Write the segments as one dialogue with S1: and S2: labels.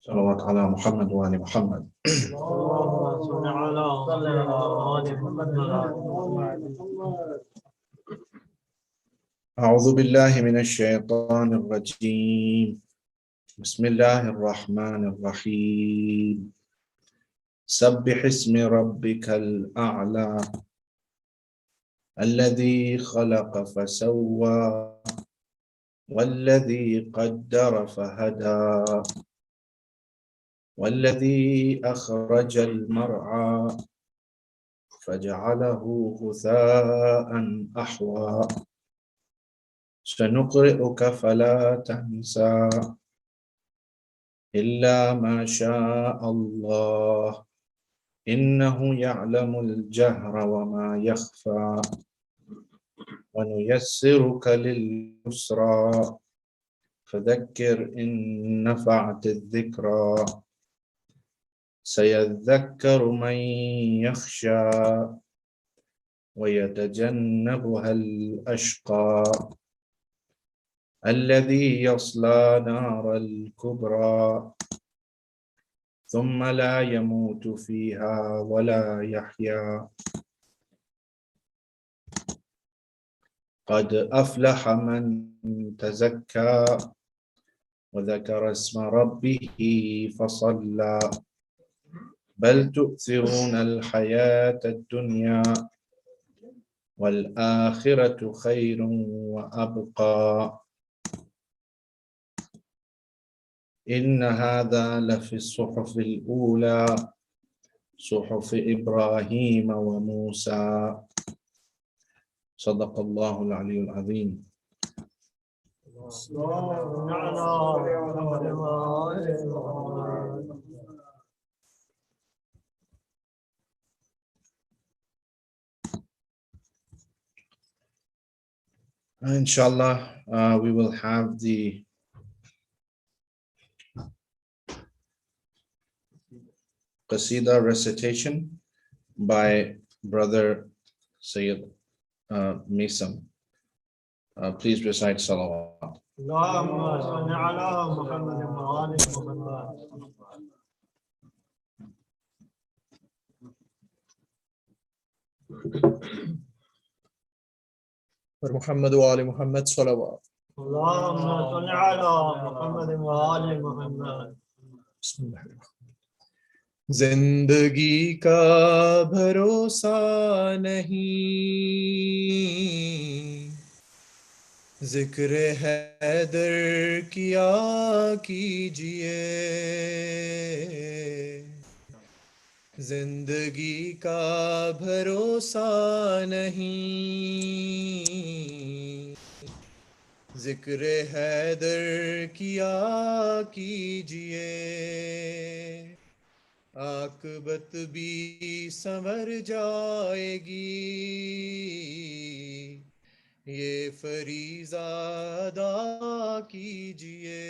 S1: صلوات على محمد وآل محمد. أعوذ بالله من الشيطان الرجيم. بسم الله الرحمن الرحيم. سبح اسم ربك الأعلى الذي خلق فسوى والذي قدر فهدى والذي أخرج المرعى فجعله غثاء أحوى سنقرئك فلا تنسى إلا ما شاء الله إنه يعلم الجهر وما يخفى ونيسرك لليسرى فذكر إن نفعت الذكرى سيذكر من يخشى ويتجنبها الأشقى الذي يصلى نار الكبرى ثم لا يموت فيها ولا يحيا قد أفلح من تزكى وذكر اسم ربه فصلى بل تؤثرون الحياة الدنيا والآخرة خير وأبقى إن هذا لفي الصحف الأولى صحف إبراهيم وموسى صدق الله العلي العظيم. Inshallah, we will have the Qasida recitation by Brother Sayyid Misam. Please recite salawat.
S2: اللهم صل على محمد وآل محمد.
S3: محمد وآل محمد صلوات.
S2: اللهم صل على محمد وآل محمد.
S3: بسم الله الرحمن الرحيم. जिंदगी का भरोसा नहीं जिक्र हैदर किया कीजिए जिंदगी का भरोसा नहीं जिक्र हैदर किया कीजिए आकबत भी संवर जाएगी ये फरीज़ा अदा कीजिए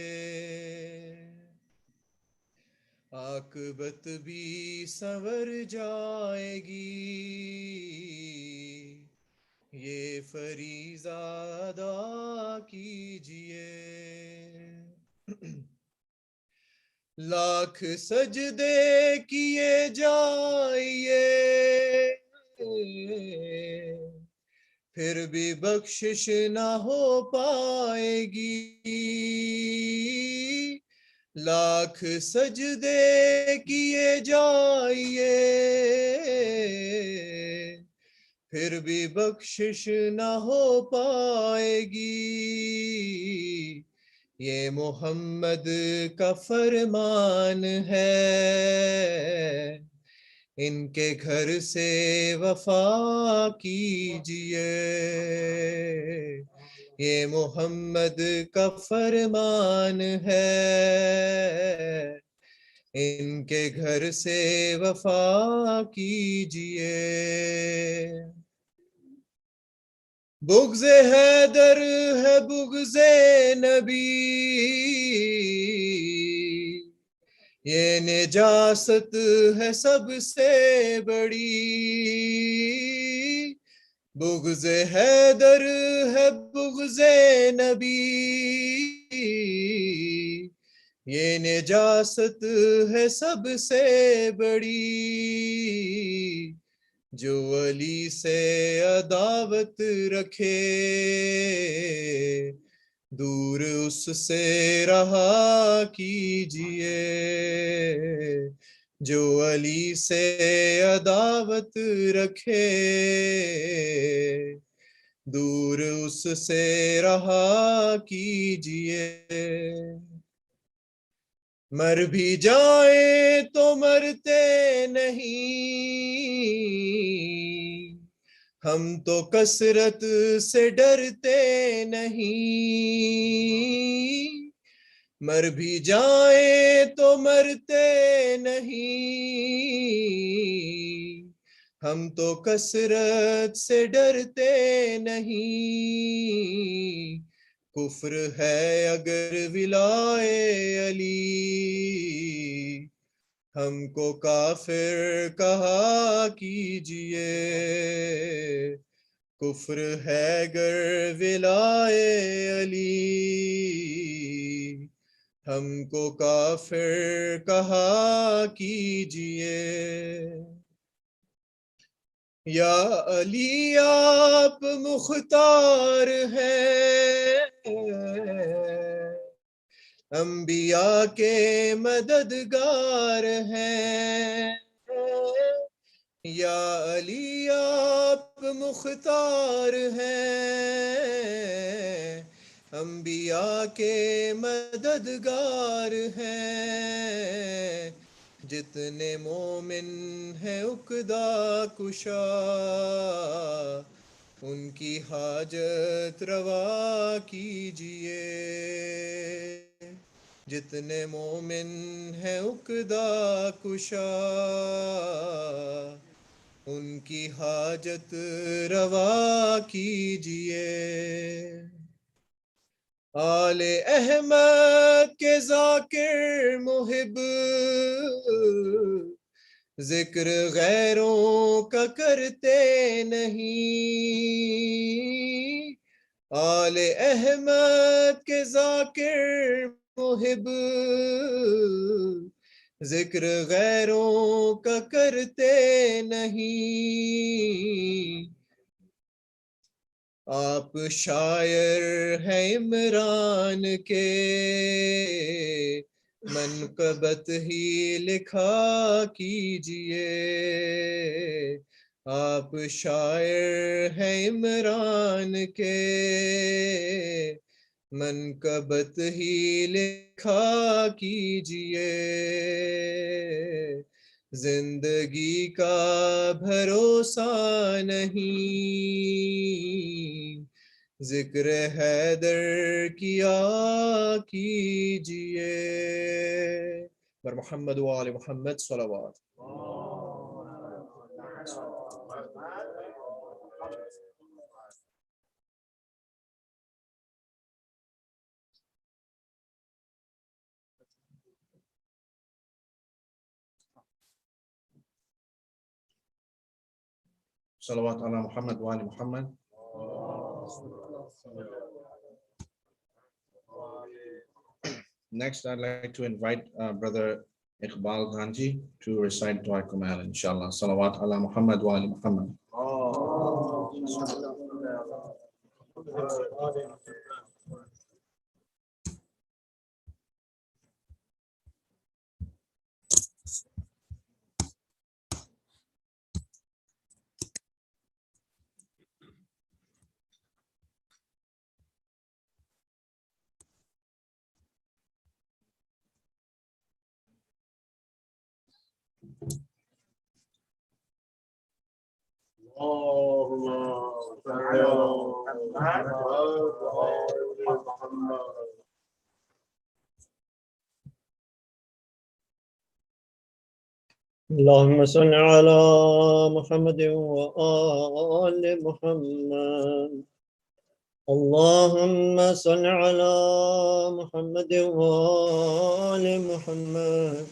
S3: आकबत भी संवर जाएगी ये फरीज़ा अदा कीजिए लाख सजदे किए जाइए फिर भी बख्शिश ना हो पाएगी लाख सजदे किए जाइए फिर भी बख्शिश ना हो पाएगी ये मोहम्मद का फरमान है इनके घर से वफा कीजिए ये मोहम्मद का फरमान है इनके घर से वफा कीजिए बुग़्ज़े हैदर है बुग़्ज़े नबी ये निजासत है सबसे बड़ी बुग़्ज़े हैदर है बुग़्ज़े नबी ये निजासत है सबसे बड़ी, जो अली से अदावत रखे, दूर उससे रहा कीजिए। जो अली से अदावत रखे, दूर उससे रहा कीजिए। मर भी जाए तो मरते नहीं, हम तो कसरत से डरते नहीं। मर भी जाए तो मरते नहीं, हम तो कसरत से डरते नहीं। कुफ्र है अगर विलाए अली, हमको काफिर कहा कीजिए। कुफ्र है अगर विलाए अली, हमको काफिर कहा कीजिए। या अली आप मुख्तार हैं, अंबिया के मददगार हैं। या अली आप मुख्तार हैं, अंबिया के मददगार हैं। जितने मोमिन हैं उकदा कुशा, उनकी हाजत रवा कीजिए। जितने मोमिन हैं उकदा कुशा, उनकी हाजत रवा कीजिए। आले अहमद के जाकिर मुहिब, जिक्र गैरों का करते नहीं। आले अहमद के जाकिर मुहिब, जिक्र गैरों का करते नहीं। आप शायर हैं इमरान के, मनकबत ही लिखा कीजिए। आप शायर हैं इमरान के, मनकबत ही लिखा कीजिए। जिंदगी का भरोसा नहीं, जिक्र हैदर किया कीजिए। बर मोहम्मद व आले मोहम्मद सलवात।
S1: Salawat ala Muhammad wa ali Muhammad. Next, I'd like to invite Brother Iqbal Ganji to recite Dua Kamal, inshallah. Salawat ala Muhammad wa ali Muhammad.
S2: اللهم صل على محمد وآل محمد. اللهم صل على محمد وآل محمد.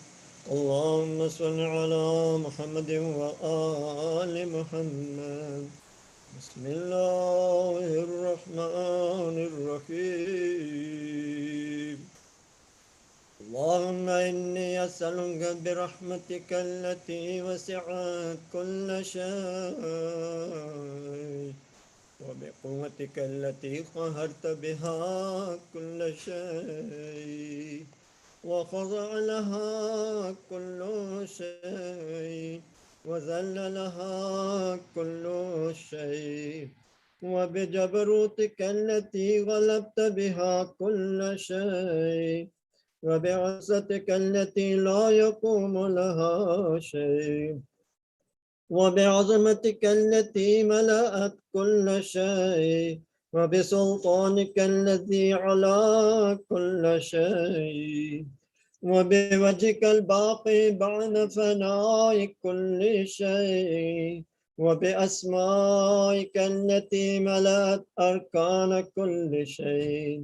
S2: اللهم صل على محمد وآل محمد. بسم الله الرحمن الرحيم.
S4: اللهم إني أسألك برحمتك التي وسعت كل شيء وبقوتك التي قهرت بها كل شيء وخضع لها كل شيء وذل لها كل شيء وبجبروتك التي غلبت بها كل شيء وبعزتك التي لا يقوم لها شيء وبعظمتك التي ملأت كل شيء وبسلطانك الذي على كل شيء وبوجهك الباقي بعد فناء كل شيء وبأسمائك التي ملأت أركان كل شيء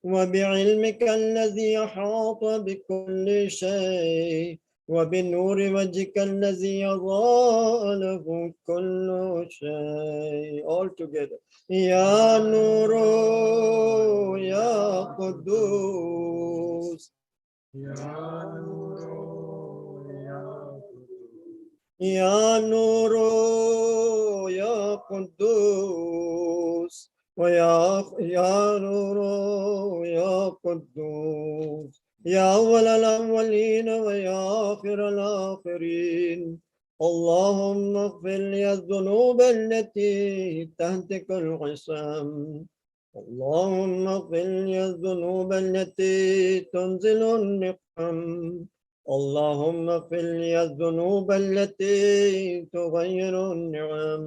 S4: وبعلمك الذي أحاط بكل شيء وبنور وجهك الذي يضاء له كل شيء. All together. يا نور يا قدوس
S2: يا نور يا
S4: يا نور يا قدوس يا نور يا قدوس يا أول الأولين ويا آخر الآخرين اللهم اغفر لي الذنوب التي تهتك العصام اللهم اغفر لي الذنوب التي تنزل النقم اللهم اغفر لي الذنوب التي تغير النعم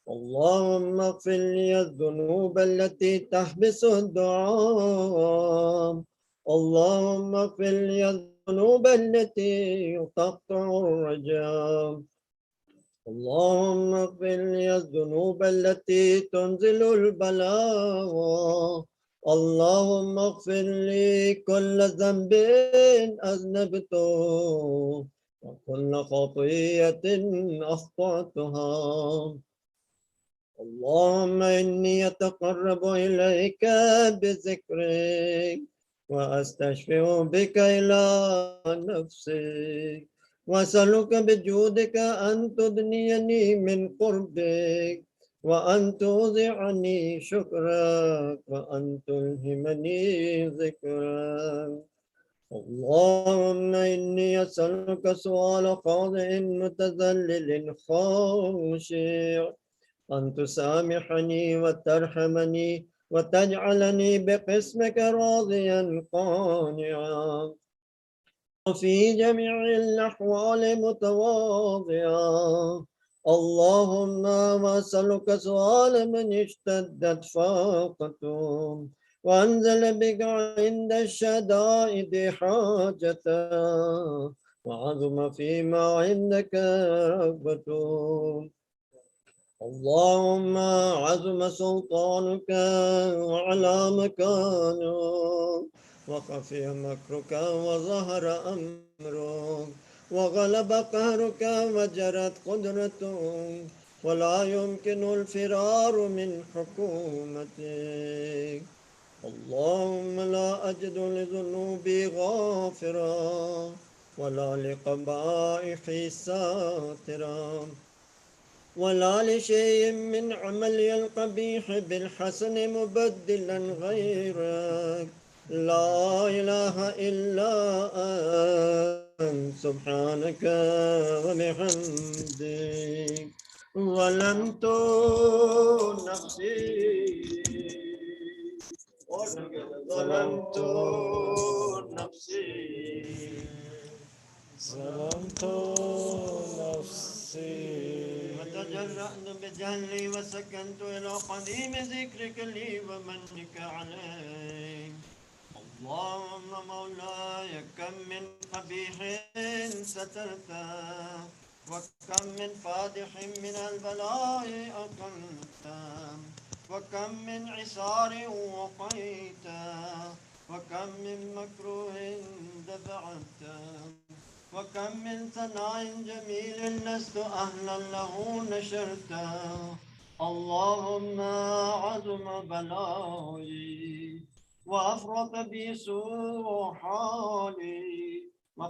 S4: اللهم اغفر لي الذنوب التي تحبس الدعاء اللهم اغفر لي الذنوب التي تقطع الرجاء اللهم اغفر لي الذنوب التي تنزل البلاء اللهم اغفر لي كل ذنب أذنبته وكل خطيئة أخطأتها اللهم إني أتقرب إليك بذكرك وأستشفع بك إلى نفسك وأسألك بجودك أن تدنيني من قربك وأن توزعني شكرك وأن تلهمني ذكرك اللهم إني أسألك سؤال خاضع متذلل خاشع أن تسامحني وترحمني وتجعلني بقسمك راضيا قانعا وفي جميع الأحوال متواضعا اللهم وأسألك سؤال من اشتدت فاقته وأنزل بك عند الشدائد حاجته وعظم فيما عندك رغبته اللهم عظم سلطانك وعلى مكانه وخفي مكرك وظهر أمرك وغلب قهرك وجرت قدرتك ولا يمكن الفرار من حكومتك اللهم لا أجد لذنوبي غافرا ولا لقبائحي ساترا ولا لشيء من عملي القبيح بالحسن مبدلا غيرك لا إله إلا أنت سبحانك وبحمدك ظلمت نفسي ظلمت نفسي
S2: ظلمت نفسي
S4: وتجرأت بجهلي وسكنت إلى قديم ذكرك لي ومنك علي اللهم مولاي كم من قبيح سترته وكم من فادح من البلاء أقلته وكم من عسار وقيته وكم من مكروه دفعته وكم من ثناء جميل لست أهلا له نشرته اللهم عظم بلائي وأفرط بي سوء حالي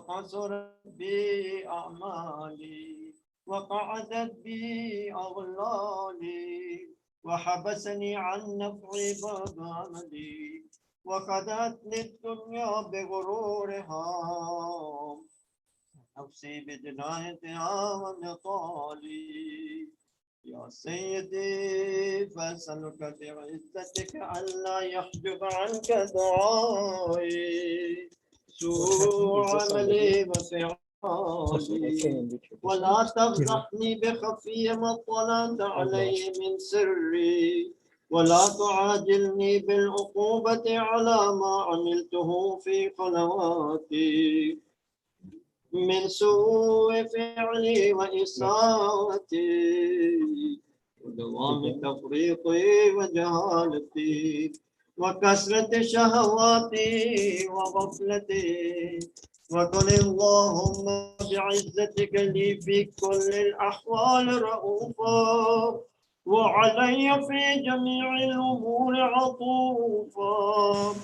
S4: وقصرت بي أعمالي وقعدت بي أغلالي وحبسني عن نفع باب عملي وخدعتني الدنيا بغرورها نفسي بجنايتها ونطالي يا سيدي فأسألك بعزتك ألا يحجب عنك دعائي سوء عملي وفعالي ولا تفضحني بخفي ما اطلعت عليه من سري ولا تعاجلني بالعقوبة على ما عملته في خلواتي من سوء فعلي وإساءتي ودوام تفريطي وجهالتي وكثرة شهواتي وغفلتي وكن اللهم بعزتك لي في كل الأحوال رؤوفا وعلي في جميع الأمور عطوفا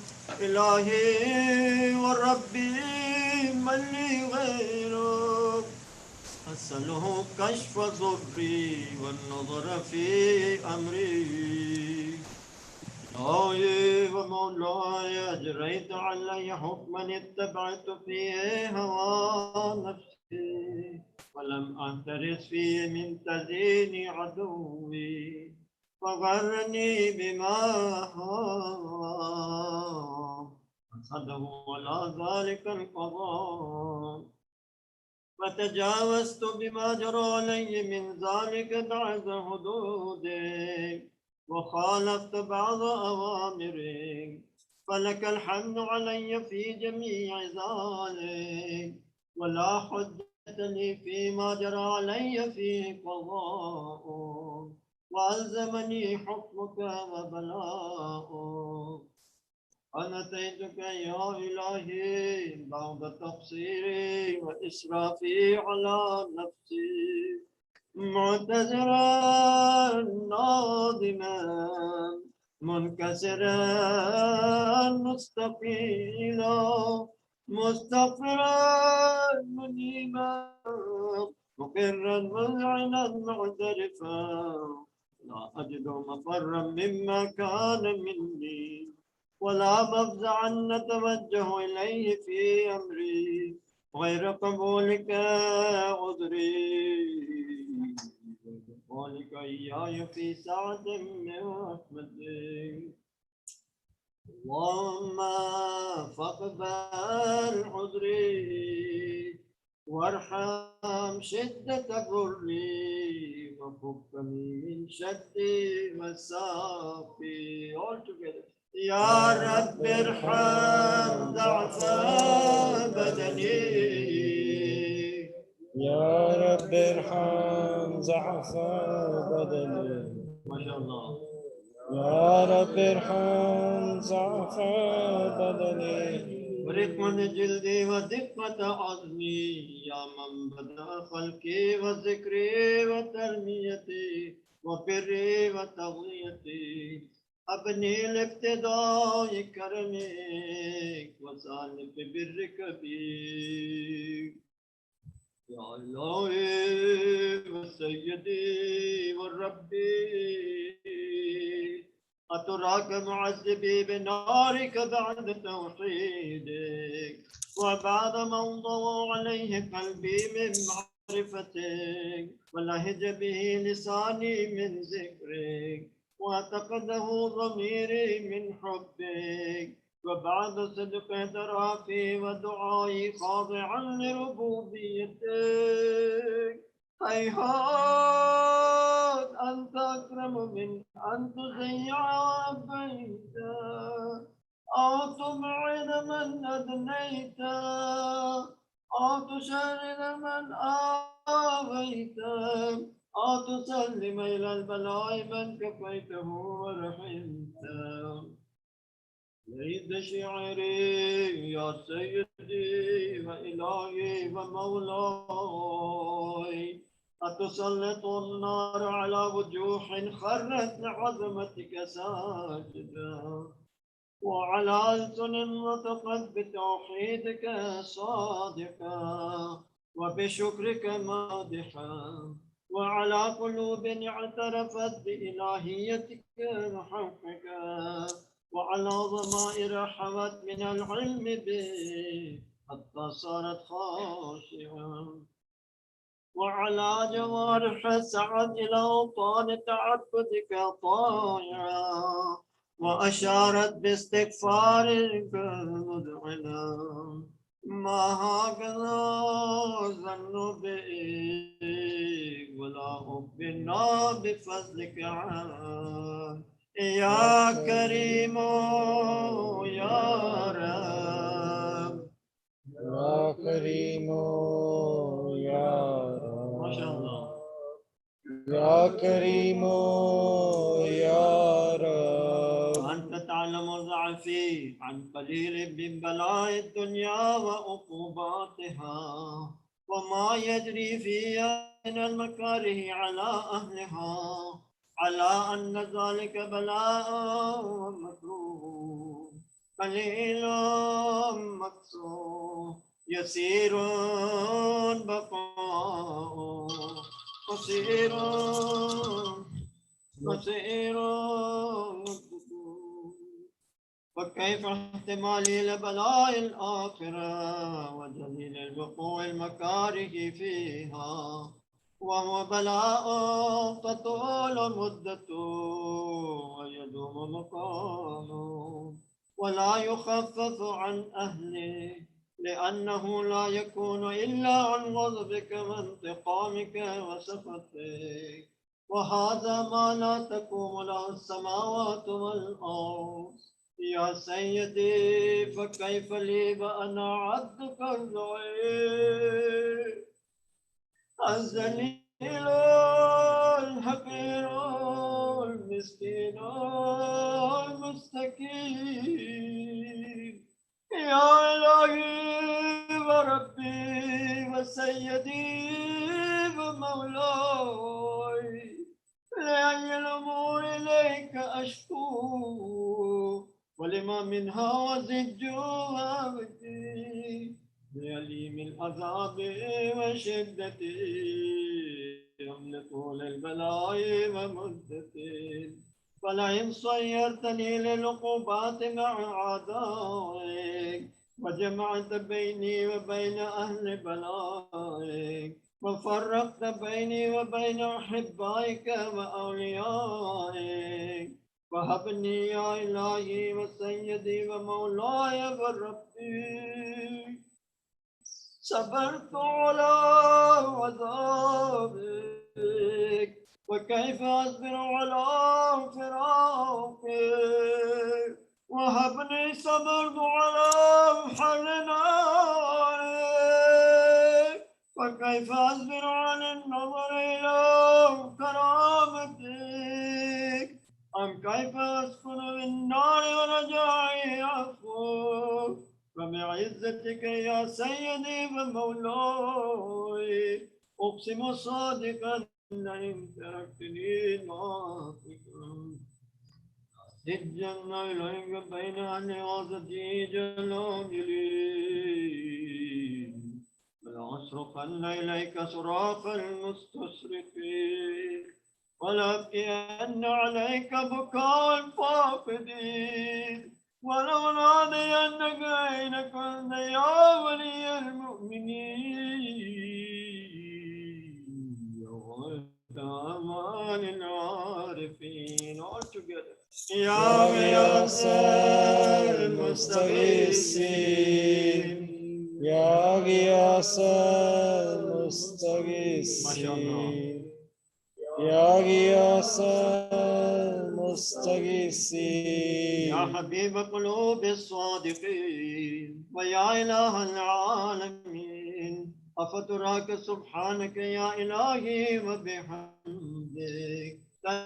S4: إلهي وربي من لي غيرك أسأله كشف ضري والنظر في أمري إلهي ومولاي أجريت علي حكما اتبعت فيه هوى نفسي ولم أهترس فيه من تزيين عدوي فغرني بما هوى حسده على ذلك القضاء فتجاوزت بما جرى علي من ذلك بعد حدودي وخالفت بعض أوامري فلك الحمد علي في جميع ذلك ولا حجة لي فيما جرى علي في قضاء وألزمني حكمك وبلاء أنا أتيتك يا إلهي بعد تقصيري وإسرافي على نفسي معتذرا ناظما منكسرا مستقيلا مستغفرا منيبا مقرا مذعنا معترفا لا أجد مفرا مما كان مني ولا مفزعا نتوجه إليه في أمري غير قبولك عذري قولك إياي في ساعة من رحمتك اللهم فاقبل عذري وارحم شدة ضري وفكني من شدي مسافي all together يا رب ارحم ضعف بدني
S2: يا رب ارحم ضعف بدني
S4: ما شاء الله
S2: يا رب ارحم ضعف بدني
S4: ورقم جلدي ودقة عظمي يا من بدأ خلقي وذكري وترميتي وبري وتغويتي أبني الابتداء كرمك وسالف برك بي يا إلهي وسيدي والربي أتراك معذبي بنارك بعد توحيدك وبعد ما انضوى عليه قلبي من معرفتك ولهج به لساني من ذكرك واعتقده ضميري من حبك وبعد صدق اعترافي ودعائي خاضعا لربوبيتك هيهات أنت أكرم من أن تزيع بيتا أو تبعد من أدنيت أو تشرد من آويت أو تسلم إلى البلاء من كفيته ورحمته ليد شعري يا سيدي وإلهي ومولاي أتسلط النار على وجوه خرت لعظمتك ساجدا وعلى ألسن نطقت بتوحيدك صادقا وبشكرك مادحا وعلى قلوب اعترفت بإلهيتك وحقك وعلى ضمائر حوت من العلم به حتى صارت خاشعة وعلى جوارح سعت إلى أوطان تعبدك طائعا وأشارت باستغفارك مذعنا ما هكذا ظن بك ولا أبنا بفضلك عن يا كريم يا رب
S2: يا كريم يا
S4: ما شاء
S2: رب
S4: الله
S2: يا كريم يا رب
S4: وأنت تعلم ضعفي عن قليل من بلاء الدنيا وعقوباتها وما يجري فيها من المكاره على أهلها على أن ذلك بلاء مكروه قليل مقصود يسير بقاء قصير قصير فكيف احتمالي لبلاء الآخرة وجليل الوقوع المكاره فيها وهو بلاء تطول مدته ويدوم مقامه ولا يخفف عن أهله لأنه لا يكون إلا عن غضبك وانتقامك وسخطك وهذا ما لا تقوم له السماوات والأرض يا سيدي فكيف لي وأنا عبدك الضعيف الذليل الحقير المسكين المستكين يا إلهي وربي وسيدي ومولاي لأي الأمور إليك أشكو ولما منها وزج وابكي لأليم العذاب وشدته يملك للبلاء ومدته فلئن صيرتني للعقوبات مع أعدائك وجمعت بيني وبين أهل بلائك وفرقت بيني وبين أحبائك وأوليائك وهبني يا إلهي وسيدي ومولاي وربي صبرت على عذابك وكيف أصبر على فراقك وهبني صبرت على حر نارك وكيف أصبر عن النظر إلى كرامتك أم كيف أسكن بالنار ورجائي عفوك فبعزتك يا سيدي ومولاي أقسم صادقا لئن تركتني ناطقا الجنة إليك بين أهل غزتي جلاجلي ولأصرخن إليك صراخ المستصرخين ولأبكين عليك بكاء الفاقدين ولأنادينك أين كنت يا ولي المؤمنين يا أمان العارفين all together يا غياث المستغيثين
S2: يا غياث
S4: ما شاء الله
S2: المستغيثين يا غياث المستغيثين
S4: يا حبيب قلوب الصادقين ويا إله العالمين أفتراك سبحانك يا إلهي وبحمدك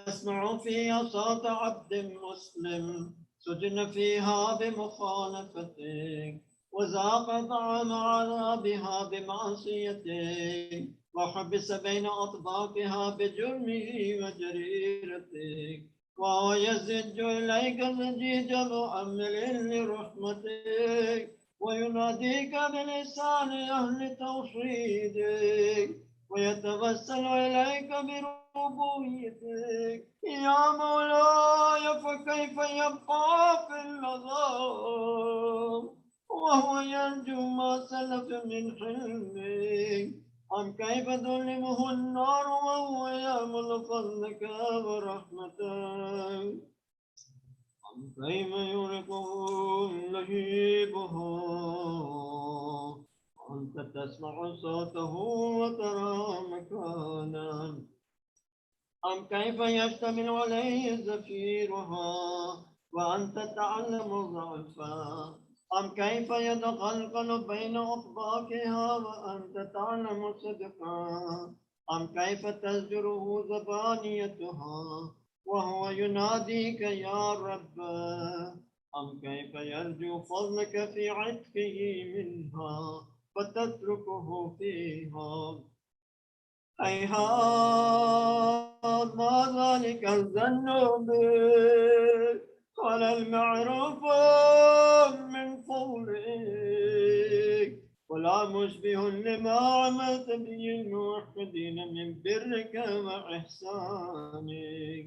S4: تسمع فيها صوت عبد مسلم سجن فيها بمخالفتك وذاق طعم عذابها بمعصيتك وحبس بين أطباقها بجرمه وجريرتك وهو يزج إليك زجيج مؤمل لرحمتك ويناديك بلسان أهل توحيدك ويتوسل إليك بربوبيتك يا مولاي فكيف يبقى في العذاب وهو يرجو ما سلف من حلمك أم كيف تظلمه النار وهو يأمل فضلك ورحمتك أم كيف يورقه لهيبها أنت تسمع صوته وترى مكانا أم كيف يشتمل عليه زفيرها وأنت تعلم ضعفا أم كيف يتقلقل بين أطباقها وأنت تعلم صدقا أم كيف تزجره زبانيتها وهو يناديك يا رب أم كيف يرجو فضلك في عتقه منها فتتركه فيها هيهات ما ذلك الظن بك ولا المعروف من فضلك ولا مشبه لما عملت به الموحدين من برك وإحسانك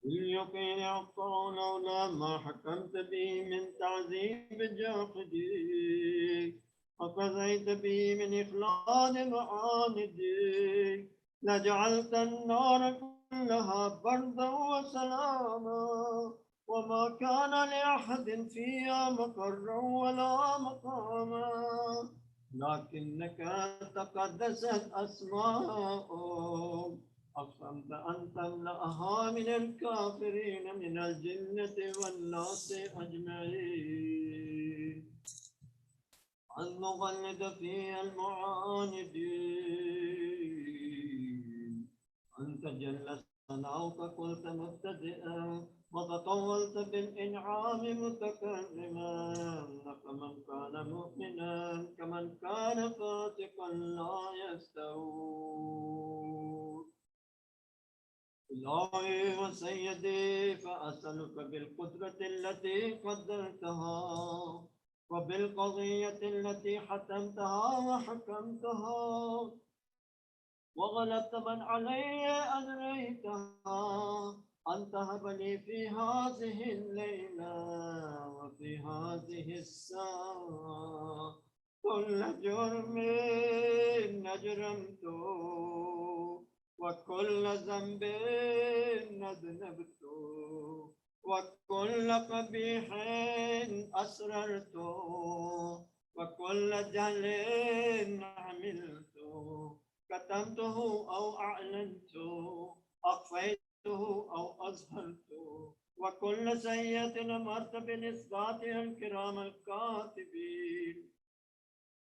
S4: باليقين يعطون أولى ما حكمت به من تعذيب جاحدك وقضيت به من إخلاد معاندك لجعلت النار كلها بردا وسلاما وما كان لأحد فيها مقرا ولا مقاما لكنك تقدست أسماءهم أقسمت أن تملأها من الكافرين من الجنة والناس أجمعين أن نغلد فيها المعاندين أنت جل ثناؤك قلت مبتدئا وتطولت بالإنعام متكرما فمن كان مؤمنا كمن كان فاسقا لا يستوون إلهي وسيدي فأسألك بالقدرة التي قدرتها وبالقضية التي حتمتها وحكمتها وغلبت من علي أجريتها أن تهب لي في هذه الليلة وفي هذه الساعة كل جرم أجرمته وكل ذنب أذنبته وكل قبيح أسررته وكل جهل عملته كتمته أو أعلنته أخفيته أو أظهرته وكل سيئة أمرت بنسباتها الكرام الكاتبين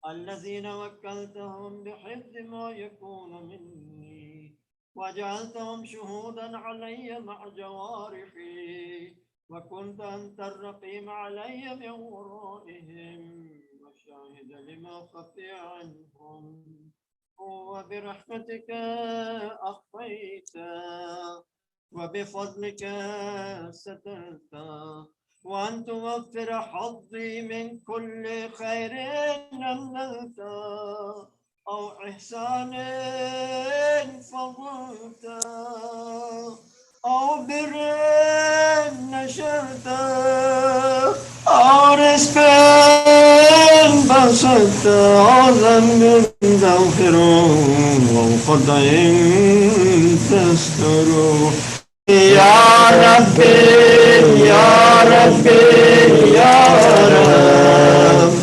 S4: الذين وكلتهم بحفظ ما يكون مني وجعلتهم شهودا علي مع جوارحي وكنت أنت الرقيب علي من ورائهم وشاهد لما خفي عنهم وبرحمتك أخفيت وبفضلك سترت وأن توفر حظي من كل خير نملت أو إحسان فضلت أو بر نشرت أو رزق بسطت أو ذنب تغفر أو خطأ تستر يا ربي يا ربي يا رب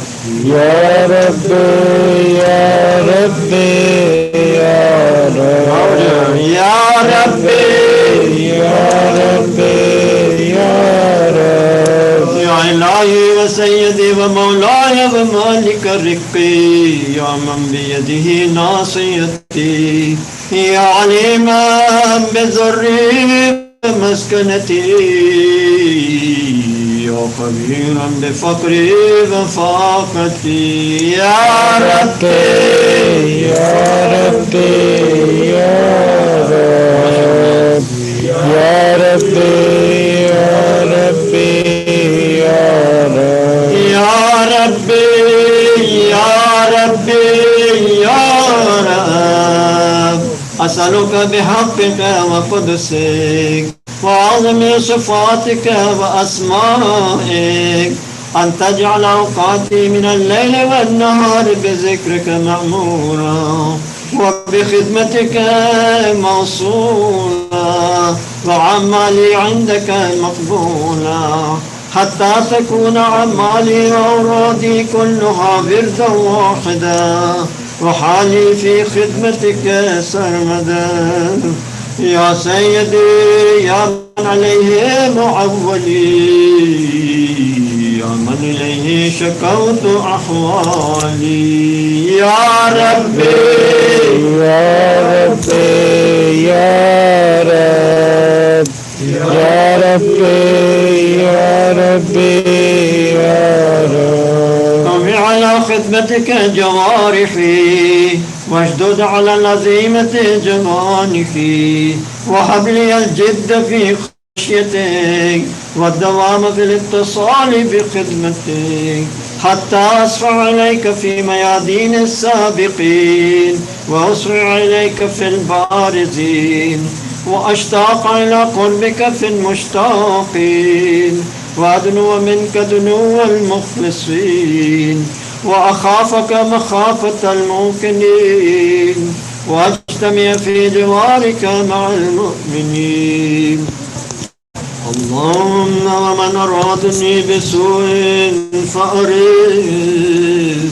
S5: يا ربي يا ربي يا رب
S4: يا ربي
S5: يا ربي يا رب
S4: يا إلهي وسيدي ومولاي ومالك رقي يا من بيده ناصيتي يا عليما بذري مسكنتي يا خبيرا بفقري وفاقتي يا ربي
S5: يا ربي يا رب يا يا ربي يا ربي يا رب
S4: يا ربي يا ربي يا رب أسألك بحقك وقدسك وعظم صفاتك وأسمائك أن تجعل أوقاتي من الليل والنهار بذكرك مأمورا وبخدمتك موصولا وعمالي عندك مقبولا حتى تكون عمالي وأورادي كلها بردا واحدا وحالي في خدمتك سرمدا يا سيدي يا من عليه معولي يا من إليه شكوت أحوالي يا ربي
S5: يا ربي يا رب يا ربي يا ربي يا رب
S4: قم على خدمتك جوارحي واشدد على العزيمة جوانحي وهب لي الجد في خشيتك والدوام في الاتصال بخدمتك حتى أسرع إليك في ميادين السابقين وأسرع إليك في البارزين وأشتاق إلى قربك في المشتاقين وأدنو منك دنو المخلصين وأخافك مخافة الموقنين وأجتمع في جوارك مع المؤمنين اللهم ومن أرادني بسوء فأرد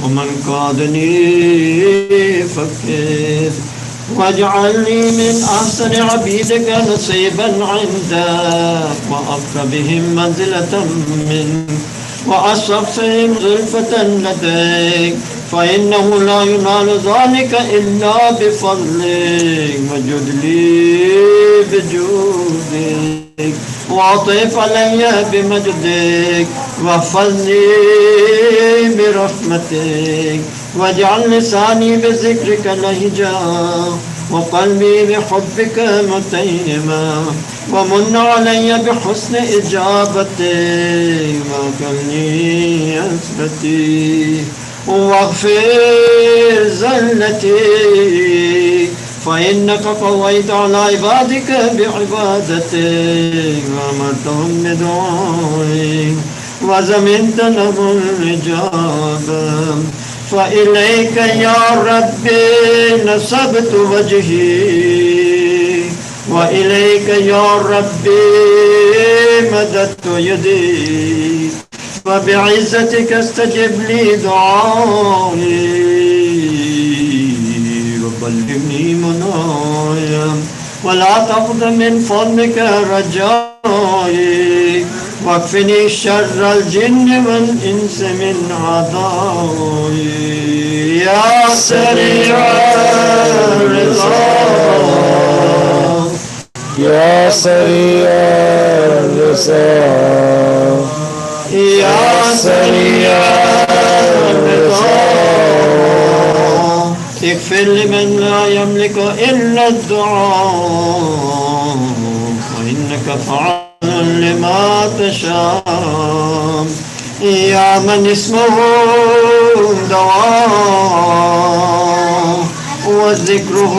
S4: ومن كادني فكر واجعلني من أحسن عبيدك نصيبا عندك وأقربهم منزلة منك وأشرفهم زلفة لديك فإنه لا ينال ذلك إلا بفضلك وجد لي بجودك وعطف علي بمجدك واحفظني برحمتك واجعل لساني بذكرك لهجا وقلبي بحبك متيما ومن علي بحسن إجابتك وكلني أسرتي واغفر زلتي فإنك قويت على عبادك بعبادتك وأمرتهم بدعائك وزمنت لهم الإجابة فإليك يا ربي نصبت وجهي وإليك يا ربي مددت يدي وبعزتك استجب لي دعائي وبلغني منايا ولا تفض من فضلك رجائي واكفني شر الجن والإنس من عدائي يا سريع الرضا
S5: يا سريع الرضا
S4: يا سريع الرضا اغفر لمن لا يملك إلا الدعاء وإنك فعال لما تشاء يا من اسمه دواء وذكره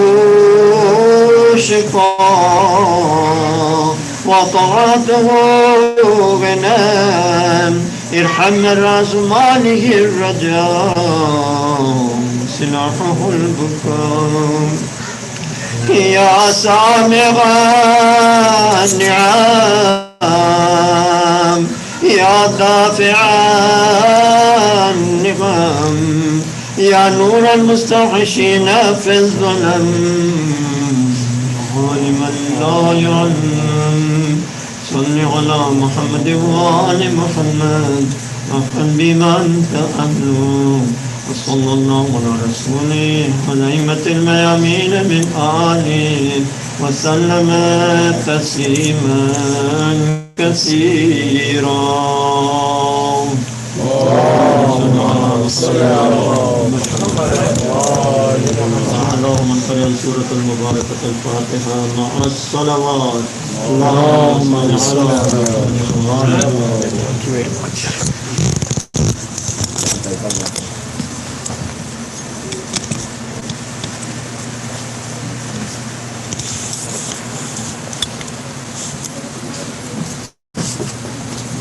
S4: شفاء وطاعته غنى ارحم من راس ماله الرجاء سلاحه البكاء يا سامع النعم يا دافع النقم يا نور المستوحشين في الظلم ولمن لا يعلم صل على محمد وآل محمد وفن بما أنت أهله وصلى الله على رسوله والأئمة الميامين من آله وسلم تسليما كثيرا. اللهم صل على محمد. على سورة المباركة الفاتحة مع الصلوات.
S5: اللهم
S4: صل على
S5: Thank you very much.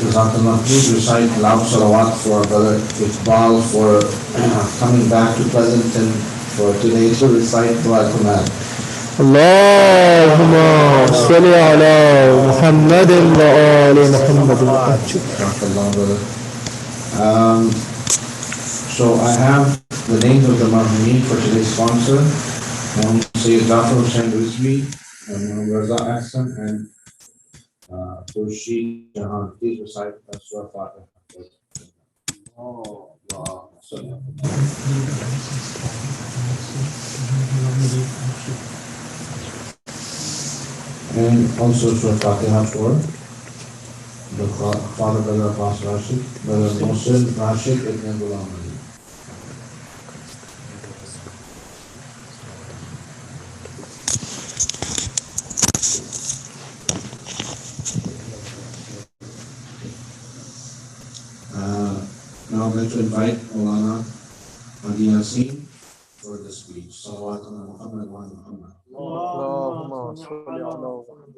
S1: Jazakallah, please recite loud salawat for Brother Iqbal for coming back to Pleasanton for today to recite Dua Kamal.
S5: اللهم صل على محمد وآل محمد.
S1: Jazakallah, brother. So I have the names of the marhumin for today's sponsor. Sayyid Jafar Hussain Rizvi, Raza Ahsan, and Khurshid Jahan. Please recite Surah Fatiha. And also Surah Fatiha for the father, Brother Abbas Rashid, Brother Mohsin Rashid Ibn Ghulam Ali. Now I'm going to invite Maulana Hadi Yasin for the speech. Salawat ala Muhammad wa ala Muhammad.
S3: اللهم صل على محمد.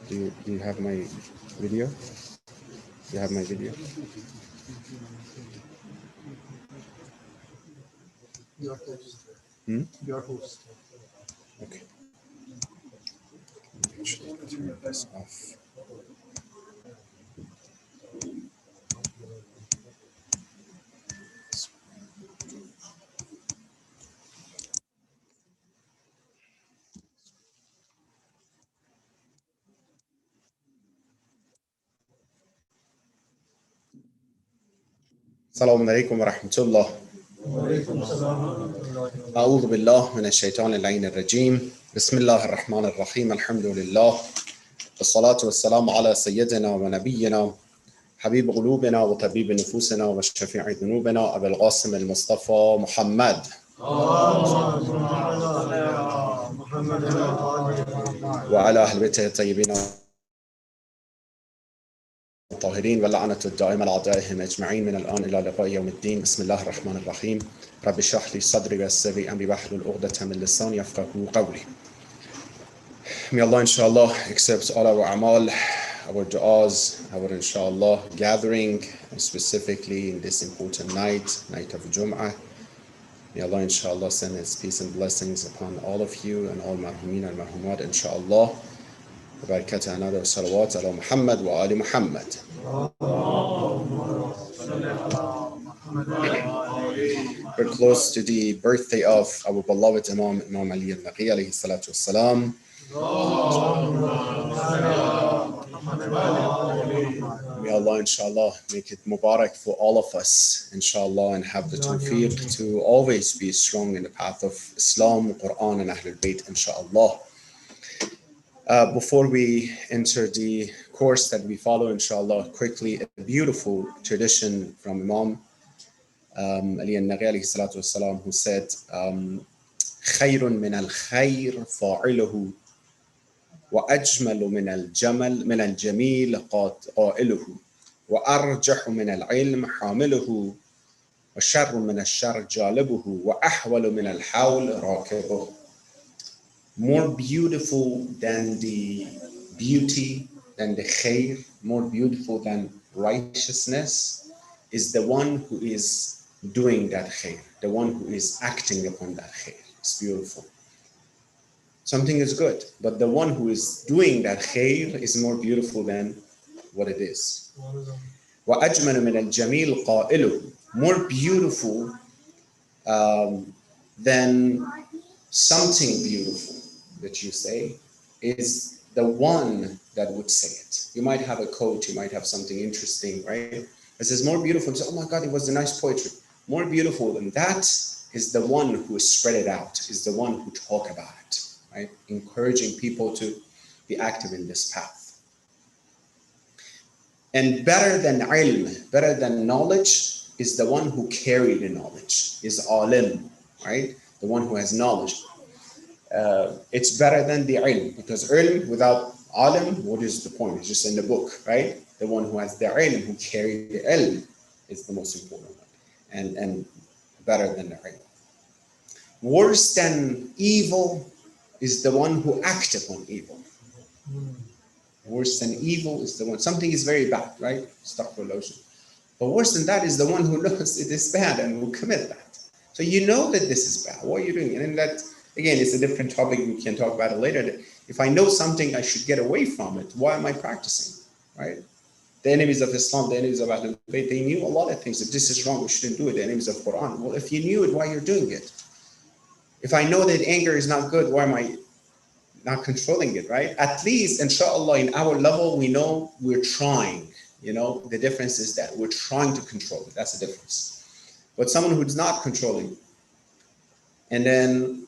S6: Do you have my video? You have my video?
S3: Your host.
S6: Hmm?
S3: Your host.
S6: Okay. Actually, turn this off. السلام عليكم ورحمة الله. أعوذ بالله من الشيطان اللعين الرجيم. بسم الله الرحمن الرحيم. الحمد لله والصلاة والسلام على سيدنا ونبينا حبيب قلوبنا وطبيب نفوسنا وشفيع ذنوبنا أبي القاسم المصطفى محمد وعلى أهل بيته الطيبين الطاهرين واللعنة الدائمة على أعدائهم أجمعين من الآن إلى لقاء يوم الدين. بسم الله الرحمن الرحيم. رب اشرح لي صدري ويسر لي أمري واحلل عقدة من لساني يفقهوا قولي. May Allah inshallah accept all our amal, our du'as, our inshallah gathering, and specifically in this important night of Jum'ah. May Allah inshallah send His peace and blessings upon all of you and all marhumin and marhumat inshallah. وبركة another salawat ala Muhammad wa ali Muhammad. We're close to the birthday of our beloved Imam Ali al-Naqi alayhi salatu wassalam. May Allah inshallah make it mubarak for all of us inshallah and have the tawfiq to always be strong in the path of Islam, Quran and Ahlul Bayt inshallah. Before we enter the course that we follow inshallah, quickly a beautiful tradition from Imam Ali al-Naqi alayhi salatu wassalam, who said خير من الخير فاعله وأجمل من الجميل قائله وأرجح من العلم حامله وشر من الشر جالبه وأحول من الحول راكبه. More beautiful than the beauty, than the khair, more beautiful than righteousness is the one who is doing that khair, the one who is acting upon that khair. It's beautiful. Something is good, but the one who is doing that khair is more beautiful than what it is. وَأَجْمَلُ مِنَ الْجَمِيلِ قَائِلُهُ. More beautiful than something beautiful that you say is the one that would say it. You might have a quote, you might have something interesting, right? It says more beautiful, and say, oh my God, it was a nice poetry. More beautiful than that is the one who spread it out, is the one who talk about it, right? Encouraging people to be active in this path. And better than ilm, better than knowledge, is the one who carried the knowledge, is alim, right? The one who has knowledge. It's better than the ilm, because ilm without alim, what is the point? It's just in the book, right? The one who has the ilm, who carried the ilm, is the most important one, and better than the ilm. Worse than evil is the one who acted upon evil. Worse than evil is the one, something is very bad, right? Astaghfirullah. But worse than that is the one who knows it is bad and will commit that. So you know that this is bad. What are you doing? And that, again, it's a different topic. We can talk about it later. If I know something, I should get away from it. Why am I practicing, right? The enemies of Islam, the enemies of Ahlul Bayt, they knew a lot of things. If this is wrong, we shouldn't do it. The enemies of Quran. Well, if you knew it, why you're doing it? If I know that anger is not good, why am I not controlling it, right? At least, inshallah, in our level, we know we're trying. You know, the difference is that we're trying to control it. That's the difference. But someone who's not controlling, and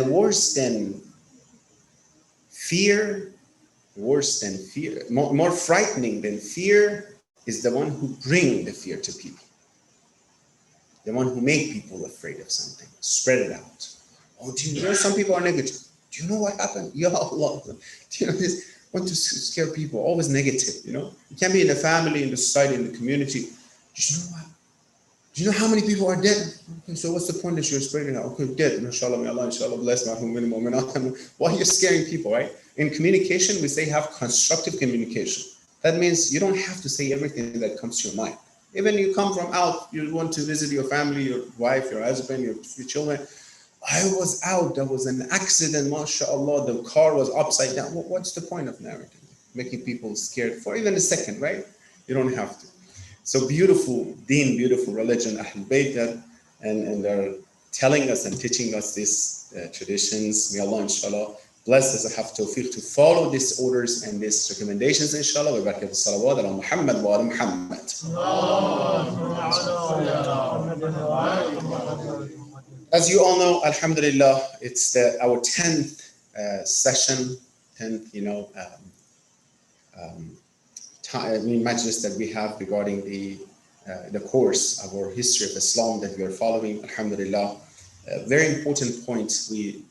S6: worse than fear, more frightening than fear is the one who bring the fear to people. The one who make people afraid of something, spread it out. Oh, do you know some people are negative? Do you know what happened? Ya Allah. Do you know this? Want to scare people, always negative, you know? You can be in the family, in the society, in the community. Do you know what? Do you know how many people are dead? Okay, so what's the point that you're spreading out? Okay, dead. Inshallah, may Allah, inshallah, bless my mu'minat. Why are you scaring people, right? In communication, we say have constructive communication. That means you don't have to say everything that comes to your mind. Even you come from out, you want to visit your family, your wife, your husband, your children. I was out, there was an accident, mashallah, the car was upside down. What's the point of narrating? Making people scared for even a second, right? You don't have to. So beautiful deen, beautiful religion, Ahlul Bayt, and they're telling us and teaching us these traditions. May Allah, inshallah, bless us and have tawfiq to follow these orders and these recommendations, inshallah. Wa barakat salawat ala Muhammad wa ala Muhammad. As you all know, alhamdulillah, it's our 10th session, 10th, majlis that we have regarding the course of our history of Islam that we are following, alhamdulillah. Very important point we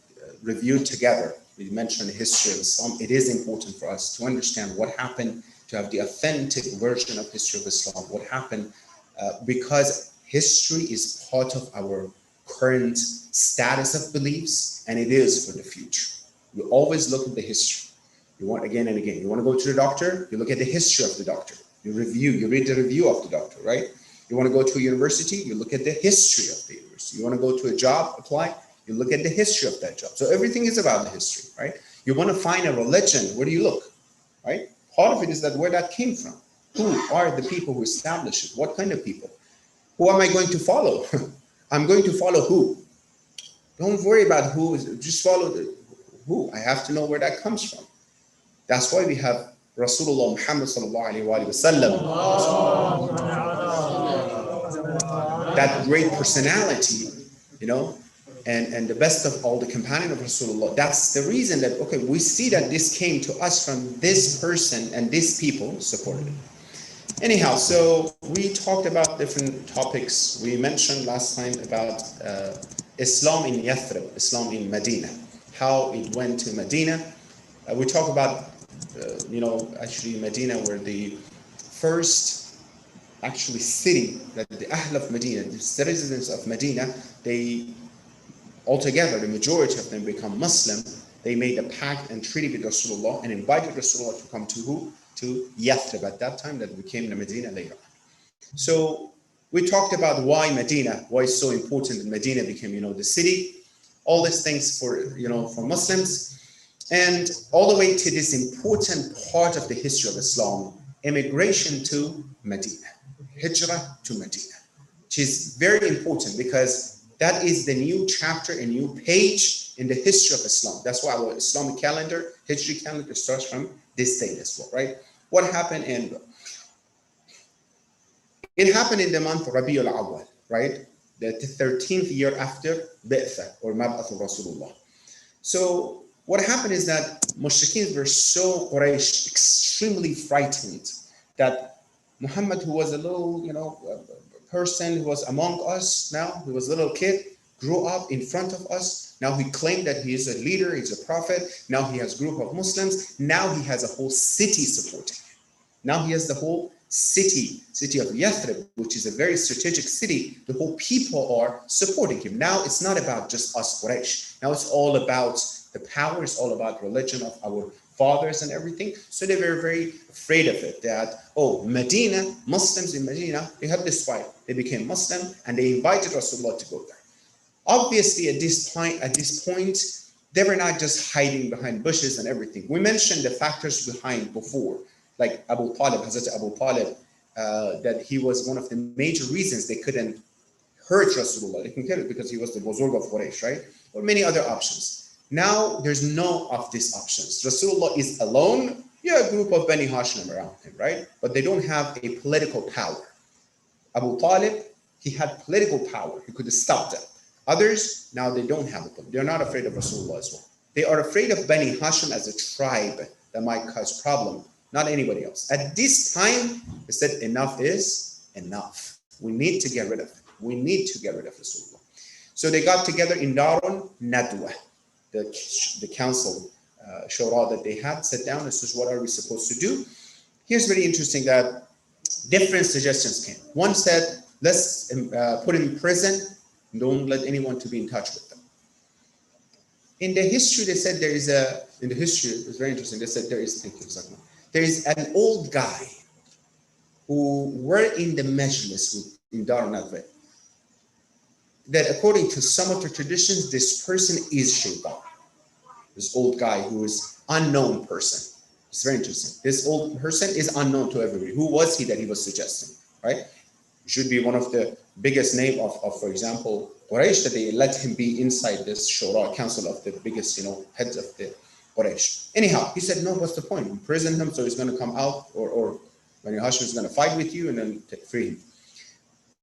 S6: reviewed together. We mentioned the history of Islam. It is important for us to understand what happened, to have the authentic version of history of Islam, what happened, because history is part of our current status of beliefs, and it is for the future. You always look at the history. You want again and again. You want to go to the doctor, you look at the history of the doctor. You read the review of the doctor, right? You want to go to a university, you look at the history of the university. You want to go to a job, apply, you look at the history of that job. So everything is about the history, right? You want to find a religion, where do you look, right? Part of it is that where that came from. Who are the people who established it? What kind of people? Who am I going to follow? I'm going to follow who? Don't worry about who, just follow who. I have to know where that comes from. That's why we have Rasulullah Muhammad sallallahu alaihi wasallam. That great personality, and the best of all the companion of Rasulullah. That's the reason that, okay, we see that this came to us from this person and these people supported it. Anyhow, so we talked about different topics. We mentioned last time about Islam in Yathrib, Islam in Medina, how it went to Medina. We talked about, actually Medina were the first actually city that the Ahl of Medina, the citizens of Medina, they altogether, the majority of them become Muslim. They made a pact and treaty with Rasulullah and invited Rasulullah to come to who? To Yathrib at that time, that became the Medina later on. So we talked about why Medina, why it's so important that Medina became, the city, all these things for Muslims, and all the way to this important part of the history of Islam, immigration to Medina, hijrah to Medina, which is very important because That is the new chapter, a new page in the history of Islam. That's why our Islamic calendar, Hijri calendar, starts from this date as well, right? What happened in, it happened in the month Rabi al-Awwal, right? The 13th year after Bi'tha or Mab'ath Rasulullah. So what happened is that Mushrikeen were so Quraysh, extremely frightened that Muhammad, who was a little, person who was among us now, he was a little kid, grew up in front of us. Now he claimed that he is a leader, he's a prophet. Now he has a group of Muslims. Now he has a whole city supporting him. Now he has the whole city of Yathrib, which is a very strategic city. The whole people are supporting him. Now it's not about just us Quraysh. Now it's all about the power, it's all about religion of our fathers and everything. So they were very afraid of it, that, Medina, Muslims in Medina, they had this fight. They became Muslim and they invited Rasulullah to go there. Obviously, at this point, they were not just hiding behind bushes and everything. We mentioned the factors behind before, like Abu Talib, Hazrat Abu Talib, that he was one of the major reasons they couldn't hurt Rasulullah. They couldn't kill it because he was the Buzurg of Quraysh, right? Or many other options. Now, there's no of these options. Rasulullah is alone. Yeah, a group of Bani Hashim around him, right? But they don't have a political power. Abu Talib, he had political power. He could have stopped them. Others, now they don't have it. They're not afraid of Rasulullah as well. They are afraid of Bani Hashim as a tribe that might cause problem, not anybody else. At this time, they said enough is enough. We need to get rid of it. We need to get rid of Rasulullah. So they got together in Darun Nadwa, the council, shura that they had, sat down. This is what are we supposed to do? Here's very interesting that different suggestions came. One said, let's put him in prison. Don't let anyone to be in touch with them. In the history, they said in the history, it's very interesting. They said there is an old guy who were in the majlis in Dar Nadwa, that according to some of the traditions, this person is Shaitan. This old guy who is unknown person. It's very interesting. This old person is unknown to everybody. Who was he that he was suggesting, right? Should be one of the biggest name of for example, Quraysh, that they let him be inside this shura, council of the biggest, heads of the Quraysh. Anyhow, he said, no, what's the point? Imprison him so he's going to come out, or Bani Hashim is going to fight with you and then free him.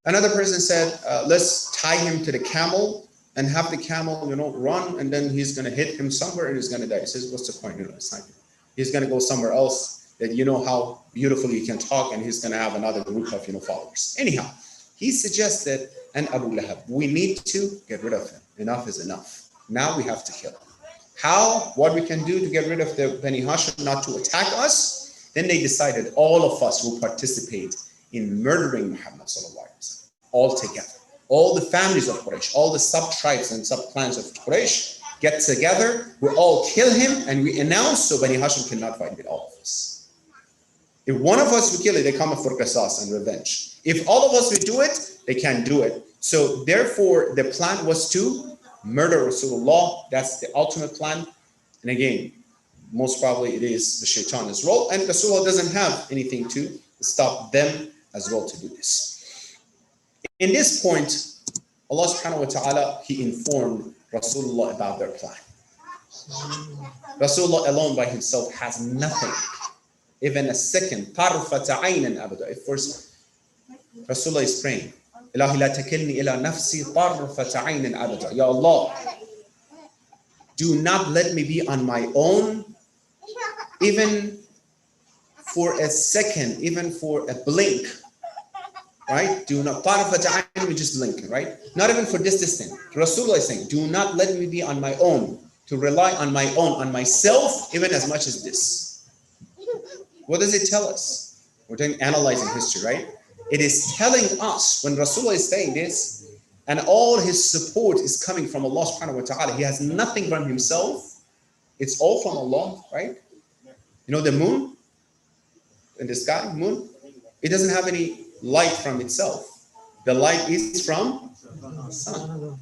S6: Another person said, let's tie him to the camel and have the camel, run, and then he's going to hit him somewhere and he's going to die. He says, what's the point? It's not, he's going to go somewhere else that how beautifully he can talk, and he's going to have another group of, followers. Anyhow, he suggested, and Abu Lahab, we need to get rid of him. Enough is enough. Now we have to kill him. How? What we can do to get rid of the Bani Hashim not to attack us? Then they decided all of us will participate in murdering Muhammad sallallahu alaihi wasallam all together. All the families of Quraysh, all the sub-tribes and sub-clans of Quraysh get together, we all kill him, and we announce so Bani Hashim cannot fight with all of us. If one of us would kill it, they come for qisas and revenge. If all of us would do it, they can't do it. So therefore, the plan was to murder Rasulullah. That's the ultimate plan. And again, most probably it is the shaitan's role. And Rasulullah doesn't have anything to stop them as well to do this. In this point, Allah subhanahu wa ta'ala, He informed Rasulullah about their plan. Rasulullah alone by himself has nothing. Even a second. If first Rasulullah is praying, Ilahi la takilni ila nafsi tarfata aynin abada. Ya Allah, do not let me be on my own, even for a second, even for a blink. Right? Do not, tarfata aynin, we just blinking, right? Not even for this distance. Rasulullah is saying, do not let me be on my own, to rely on my own, on myself, even as much as this. What does it tell us? We're analyzing history, right? It is telling us when Rasulullah is saying this, and all his support is coming from Allah subhanahu wa ta'ala. He has nothing from himself. It's all from Allah, right? The moon in the sky, moon, it doesn't have any light from itself. The light is from the sun.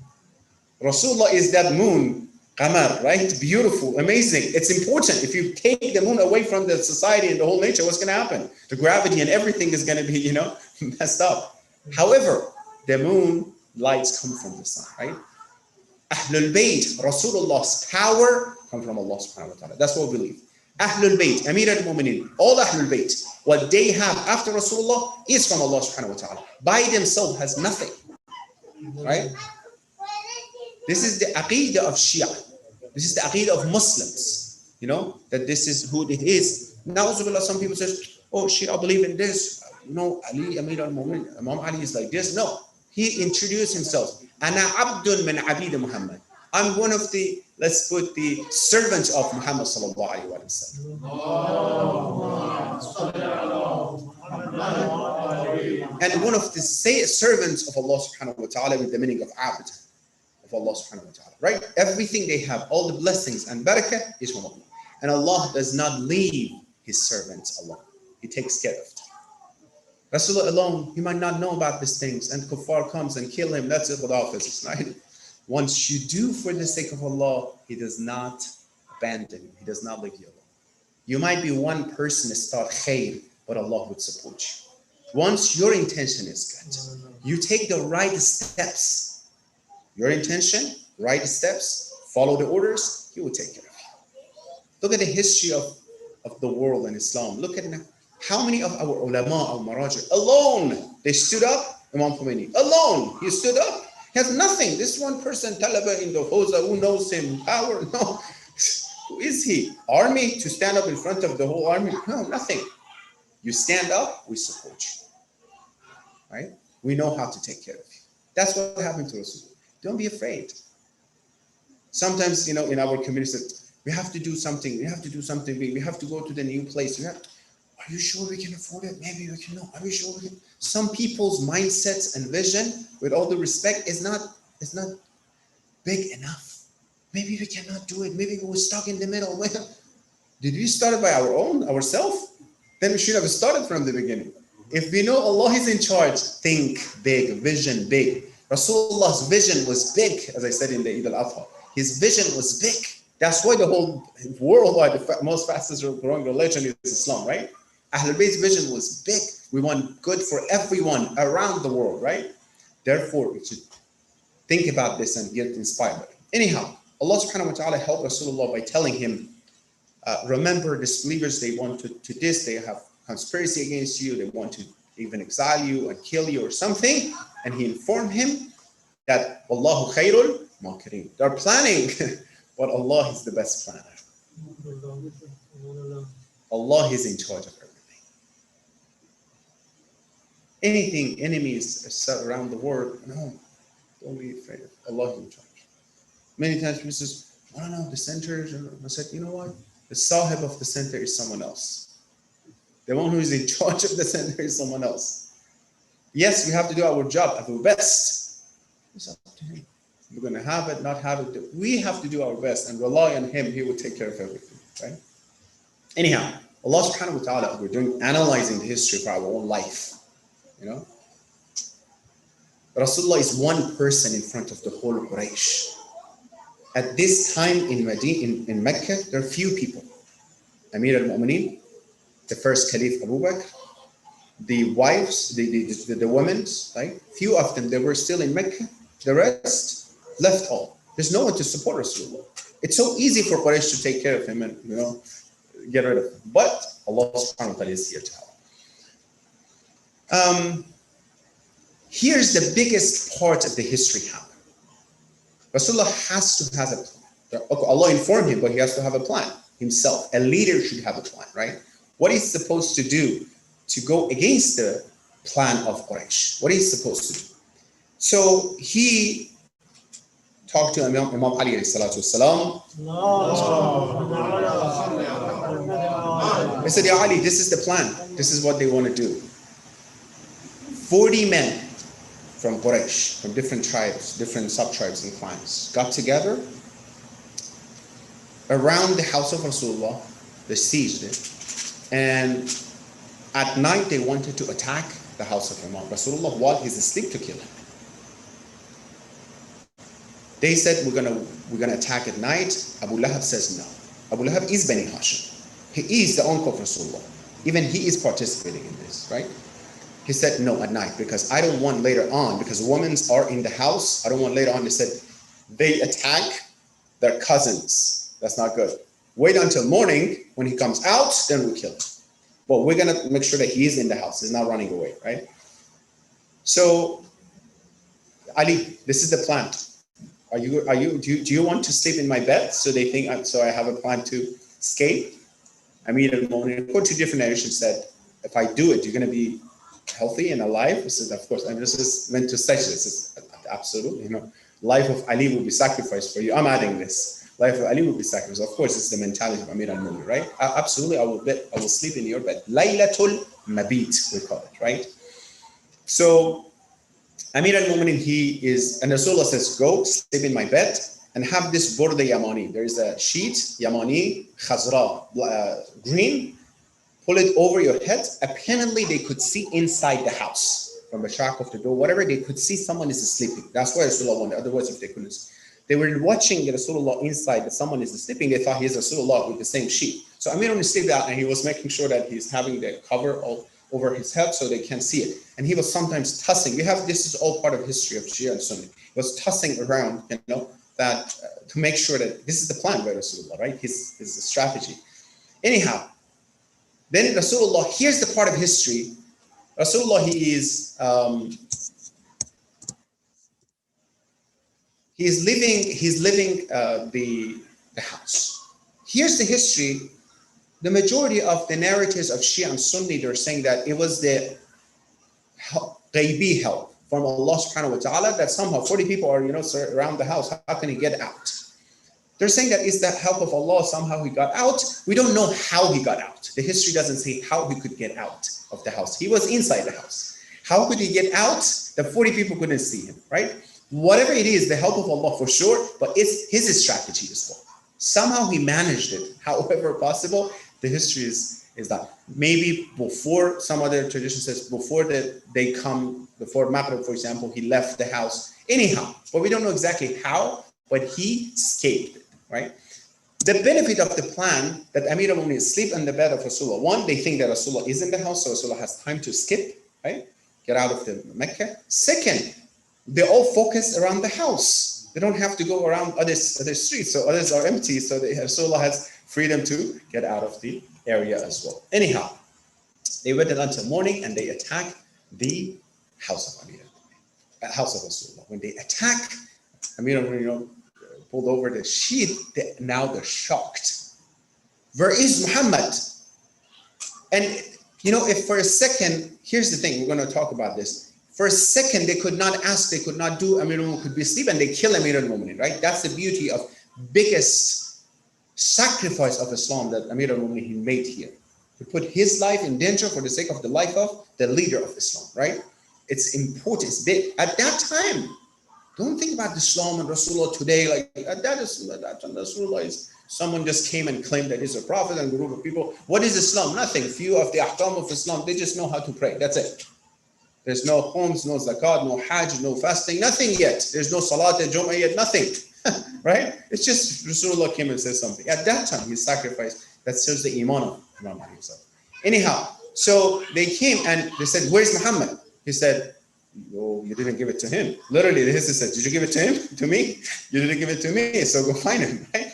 S6: Rasulullah is that moon. Qamar, right? Beautiful, amazing. It's important. If you take the moon away from the society and the whole nature, what's going to happen? The gravity and everything is going to be, messed up. However, the moon lights come from the sun, right? Ahlul Bayt, Rasulullah's power come from Allah subhanahu wa ta'ala. That's what we believe. Ahlul Bayt, Amir al-Mu'minin, all Ahlul Bayt, what they have after Rasulullah is from Allah subhanahu wa ta'ala. By themselves has nothing, right? This is the aqidah of Shia. This is the aqidah of Muslims, you know, that this is who it is. Now, some people say, oh, Shia believe in this. You know, Ali, Amir al-Mu'minin, Imam Ali is like this. No, he introduced himself. Ana abdun min abid Muhammad. I'm one of the, let's put the servants of Muhammad sallallahu alaihi wasallam. And one of the servants of Allah subhanahu wa ta'ala with the meaning of abd, of Allah subhanahu wa ta'ala, right? Everything they have, all the blessings and barakah is from Allah. And Allah does not leave his servants alone. He takes care of them. Rasulullah alone, he might not know about these things, and kuffar comes and kill him. That's it, right? Once you do for the sake of Allah, he does not abandon you. He does not leave you alone. You might be one person to start khair, but Allah would support you. Once your intention is good, you take the right steps. Your intention, right steps, follow the orders, he will take care of you. Look at the history of the world and Islam. Look at how many of our ulama or maraji alone, they stood up. Imam Khomeini, alone, he stood up. He has nothing. This one person, talaba in the Hosa, who knows him, power, no. Who is he? Army to stand up in front of the whole army? No, nothing. You stand up, we support you. Right? We know how to take care of you. That's what happened to us. Don't be afraid. Sometimes, you know, in our community, we have to do something. We have to do something big. We have to go to the new place. Are you sure we can afford it? Maybe we can. No. Are we sure we can? Some people's mindsets and vision, with all the respect, is not big enough. Maybe we cannot do it. Maybe we're stuck in the middle. Did we start it by ourselves? Then we should have started from the beginning. If we know Allah is in charge, think big, vision big. Rasulullah's vision was big, as I said in the Eid al-Adha. His vision was big. That's why the whole worldwide, the most fastest growing religion is Islam, right? Ahlul Bayt's vision was big. We want good for everyone around the world, right? Therefore, we should think about this and get inspired. Anyhow, Allah subhanahu wa ta'ala helped Rasulullah by telling him, remember, disbelievers, they want to this, they have conspiracy against you, they want to even exile you and kill you or something. And he informed him that Wallahu khairul makirin. They're planning, but Allah is the best planner. Allah is in charge of everything. Anything, enemies around the world, no, don't be afraid. Allah is in charge. Many times people say, I don't know, the center, I said, you know what? The sahib of the center is someone else. The one who is in charge of the center is someone else. Yes, we have to do our job at our best. It's up to him. We're going to have it, not have it. We have to do our best and rely on him. He will take care of everything, right? Anyhow, Allah subhanahu wa ta'ala, we're analyzing the history for our own life, you know. Rasulullah is one person in front of the whole Quraysh. At this time in Medina, in Mecca, there are few people. Amir al-Mu'minin, the first Caliph Abu Bakr, the wives, the women, right? Few of them, they were still in Mecca. The rest left all. There's no one to support Rasulullah. It's so easy for Quraysh to take care of him and, you know, get rid of him. But Allah subhanahu wa ta'ala is here to help. Here's the biggest part of the history happen. Rasulullah has to have a plan. Allah informed him, but he has to have a plan himself. A leader should have a plan, right? What he's supposed to do to go against the plan of Quraysh. What he's supposed to do. So he talked to Imam Ali alayhi salatu wasalam. He said, Ya Ali, this is the plan. This is what they want to do. 40 men from Quraysh, from different tribes, different sub-tribes and clans, got together around the house of Rasulullah. They sieged it. And at night, they wanted to attack the house of Imam Rasulullah while he's asleep to kill him. They said, we're gonna attack at night. Abu Lahab says no. Abu Lahab is Bani Hashim. He is the uncle of Rasulullah. Even he is participating in this, right? He said, no, at night, because I don't want later on, because women are in the house, I don't want later on, they said, they attack their cousins. That's not good. Wait until morning. When he comes out, then we kill him. But we're going to make sure that he is in the house. He's not running away, right? So, Ali, this is the plan. Do you want to sleep in my bed? So they think, so I have a plan to escape. Amir al-Mu'minin, according to different narrations, said, if I do it, you're going to be healthy and alive. This is, of course, and this is meant to say this is absolutely, life of Ali will be sacrificed for you. I'm adding this. Life of Ali will be sacrificed. Of course, it's the mentality of Amir al-Mu'minin, right? Absolutely, I will sleep in your bed. Laylatul Mabit, we call it, right? So, Amir al-Mu'minin, he is, and Rasulullah says, go sleep in my bed and have this burda yamani. There is a sheet, yamani, khazra, green, pull it over your head. Apparently, they could see inside the house, from the crack of the door, whatever, they could see someone is sleeping. That's why Rasulullah wanted. Otherwise, if they couldn't, they were watching Rasulullah inside, that someone is sleeping. They thought he is Rasulullah with the same sheet. So Amir only slept out, and he was making sure that he's having the cover all over his head so they can't see it. And he was sometimes tossing. This is all part of history of Shia and Sunni. He was tossing around, that to make sure that this is the plan by Rasulullah, right? His strategy. Anyhow, then Rasulullah, here's the part of history. Rasulullah, he's living the house. Here's the history. The majority of the narratives of Shia and Sunni, they're saying that it was the ghaibi help from Allah subhanahu wa ta'ala, that somehow 40 people are, around the house. How can he get out? They're saying that is the help of Allah, somehow he got out. We don't know how he got out. The history doesn't say how he could get out of the house. He was inside the house. How could he get out? The 40 people couldn't see him, right? Whatever it is, the help of Allah for sure, but it's his strategy as well. Somehow he managed it, however possible. The history is that maybe before, some other tradition says, before they come, before Maghrib, for example, he left the house. Anyhow, but we don't know exactly how, but he escaped it, right? The benefit of the plan that Amir al-Mu'minin sleep in the bed of Rasulullah. One, they think that Rasulullah is in the house, so Rasulullah has time to skip, right? Get out of the Mecca. Second, they all focus around the house. They don't have to go around other streets, so others are empty, so Rasulullah has freedom to get out of the area as well. Anyhow, they waited until morning and they attacked the house of Amir al-Mu'minin, house of Rasulullah. When they attack, Amir al-Mu'minin pulled over the sheet, now they're shocked. Where is Muhammad? And if for a second, here's the thing, we're going to talk about this. For a second, they could not ask, they could not do, Amir al-Mu'minin could be asleep, and they kill Amir al-Mu'minin, right? That's the beauty of biggest sacrifice of Islam that Amir al-Mu'minin he made here. To put his life in danger for the sake of the life of the leader of Islam, right? It's important, it's big. At that time, don't think about Islam and Rasulullah today, like that Rasulullah is, someone just came and claimed that he's a prophet and a group of people. What is Islam? Nothing. Few of the ahkam of Islam, they just know how to pray. That's it. There's no khums, no zakat, no hajj, no fasting, nothing yet. There's no salat, jum'ah yet, nothing. Right? It's just Rasulullah came and said something. At that time, he sacrificed. That shows the iman of Imam himself. Anyhow, so they came and they said, where's Muhammad? He said, oh, you didn't give it to him. Literally, the history said, did you give it to him? To me? You didn't give it to me, so go find him, right?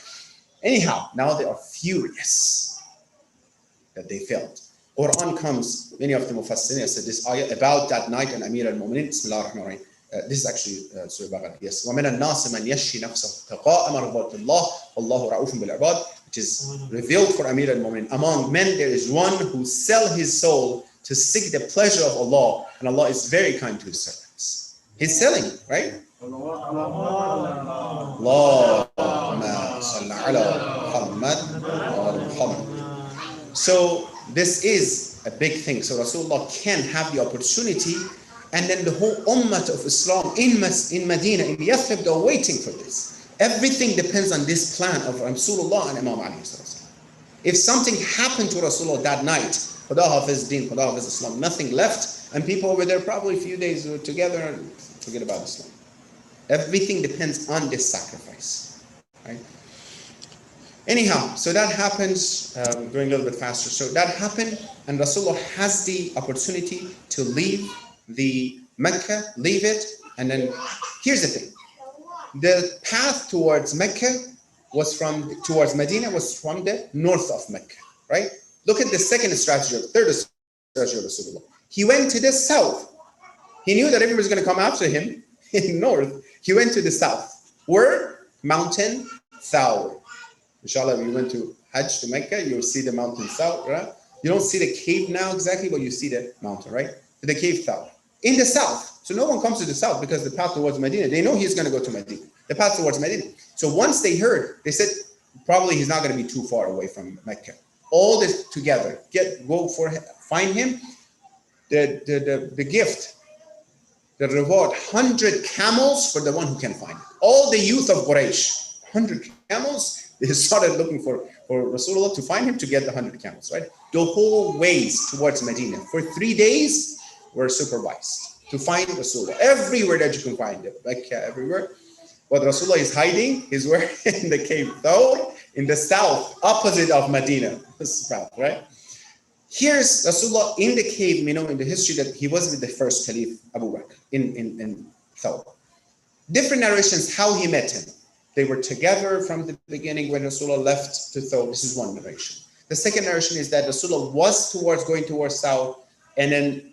S6: Anyhow, now they are furious that they failed. Quran comes, many of the Mufassirin said this ayah about that night and Amir al-Mu'minin. Bismillah ar-Rahman ar-Rahim. This is actually Surah Baqarah, yes. وَمِنَ النَّاسِ مَنْ يَشْفِي نَفْسَهُ ابْتِغَاءَ مَرْضَاتِ اللَّهِ وَاللَّهُ رَءُوفٌ بِالْعِبَادِ, which is revealed for Amir al-Mu'minin. Among men there is one who sell his soul to seek the pleasure of Allah, and Allah is very kind to his servants. He's selling, right? Allahumma salli ala Muhammad wa ala Muhammad. So this is a big thing. So Rasulullah can have the opportunity, and then the whole ummah of Islam in Medina, in Yathrib, they're waiting for this. Everything depends on this plan of Rasulullah and Imam Ali. If something happened to Rasulullah that night, Khuda Hafiz Deen, Khuda Hafiz Islam, nothing left, and people over there probably a few days were together and forget about Islam. Everything depends on this sacrifice, right? Anyhow, so that happens, going a little bit faster. So that happened, and Rasulullah has the opportunity to leave the Mecca, leave it, and then here's the thing. The path towards Mecca towards Medina was from the north of Mecca, right? Look at the third strategy of Rasulullah. He went to the south. He knew that everybody was going to come after him in north. He went to the south. Where? Mountain Thawr. Inshallah, if you went to Hajj to Mecca, you'll see the mountain Thawr, right? You don't see the cave now exactly, but you see the mountain, right? The cave Thawr. In the south. So no one comes to the south because the path towards Medina, they know he's going to go to Medina. The path towards Medina. So once they heard, they said, probably he's not going to be too far away from Mecca. All this together, find him. The gift, the reward, 100 camels for the one who can find it. All the youth of Quraysh, 100 camels. They started looking for Rasulullah to find him to get the 100 camels, right? The whole ways towards Medina for 3 days were supervised to find Rasulullah everywhere that you can find him, like everywhere. But Rasulullah is hiding. He's where in the cave Thawr in the south, opposite of Medina. This is right? Here's Rasulullah in the cave. You know, in the history that he was with the first Caliph Abu Bakr in Thawr. Different narrations how he met him. They were together from the beginning when Rasulullah left to Thawr. This is one narration. The second narration is that Rasulullah was going towards south, and then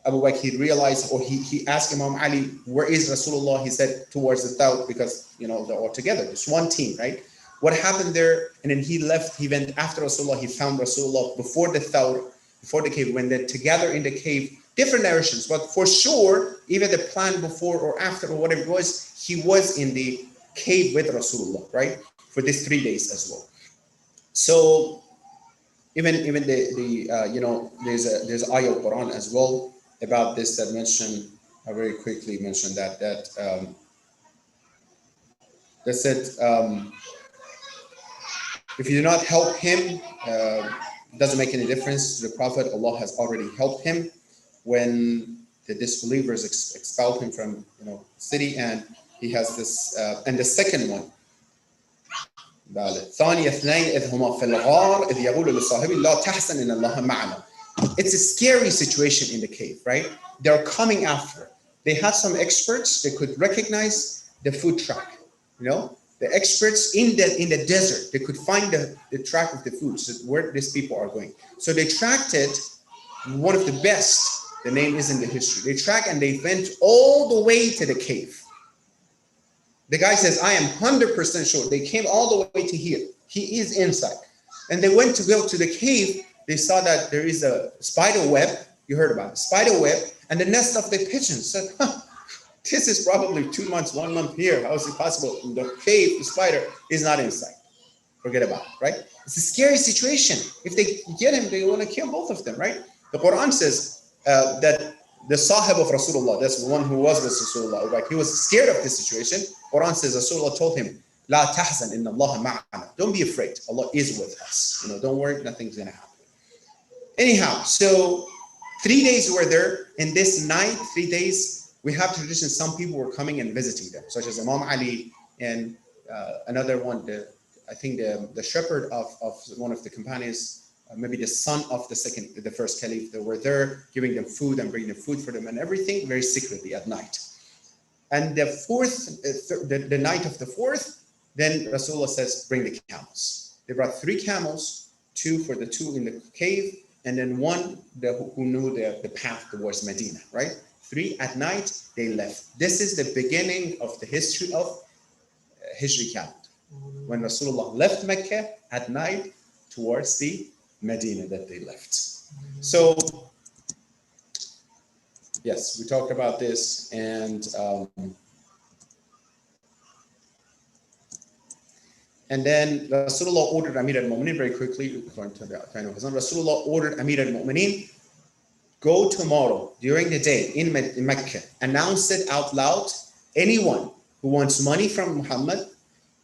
S6: Abu Bakr, he realized, or he asked Imam Ali, where is Rasulullah? He said towards the south because, you know, they're all together. It's one team, right? What happened there? And then he left, he went after Rasulullah, he found Rasulullah before the Thawr, before the cave, when they're together in the cave. Different narrations, but for sure, either the plan before or after or whatever it was, he was in the cave with Rasulullah, right? For these 3 days as well. So even the you know, there's ayah of Quran as well about this that mention, I very quickly mentioned that said, if you do not help him, it doesn't make any difference to the Prophet. Allah has already helped him when the disbelievers expelled him from, you know, city, and he has this, and the second one, it's a scary situation in the cave, right? They're coming after. They had some experts. They could recognize the food track. You know, the experts in the desert. They could find the track of the food, so where these people are going. So they tracked it. One of the best. The name is in the history. They track and they went all the way to the cave. The guy says, I am 100% sure. They came all the way to here. He is inside. And they went to go to the cave. They saw that there is a spider web. You heard about it. Spider web and the nest of the pigeons. Said, this is probably 2 months, 1 month here. How is it possible? In the cave, the spider is not inside. Forget about it, right? It's a scary situation. If they get him, they want to kill both of them, right? The Quran says that the Sahib of Rasulullah, that's the one who was with Rasulullah, like he was scared of this situation. Quran says Rasulullah told him, La tahzan inna Allah ma'ana. Don't be afraid. Allah is with us. You know, don't worry, nothing's gonna happen. Anyhow, so 3 days we were there. In this night, 3 days, we have traditions. Some people were coming and visiting them, such as Imam Ali and another one, I think the shepherd of one of the companions, maybe the son of the first caliph. They were there giving them food and bringing them food for them and everything very secretly at night. And the the night of the fourth, then Rasulullah says, bring the camels. They brought 3 camels, 2 for the 2 in the cave, and then 1 who knew the path towards Medina, right? 3 at night, they left. This is the beginning of the history of Hijri calendar. When Rasulullah left Mecca at night towards the Medina that they left. So, yes, we talked about this, and then Rasulullah ordered Amir al-Mu'mineen very quickly, according to the kind of Hassan, Rasulullah ordered Amir al-Mu'mineen, go tomorrow during the day in Mecca, announce it out loud. Anyone who wants money from Muhammad,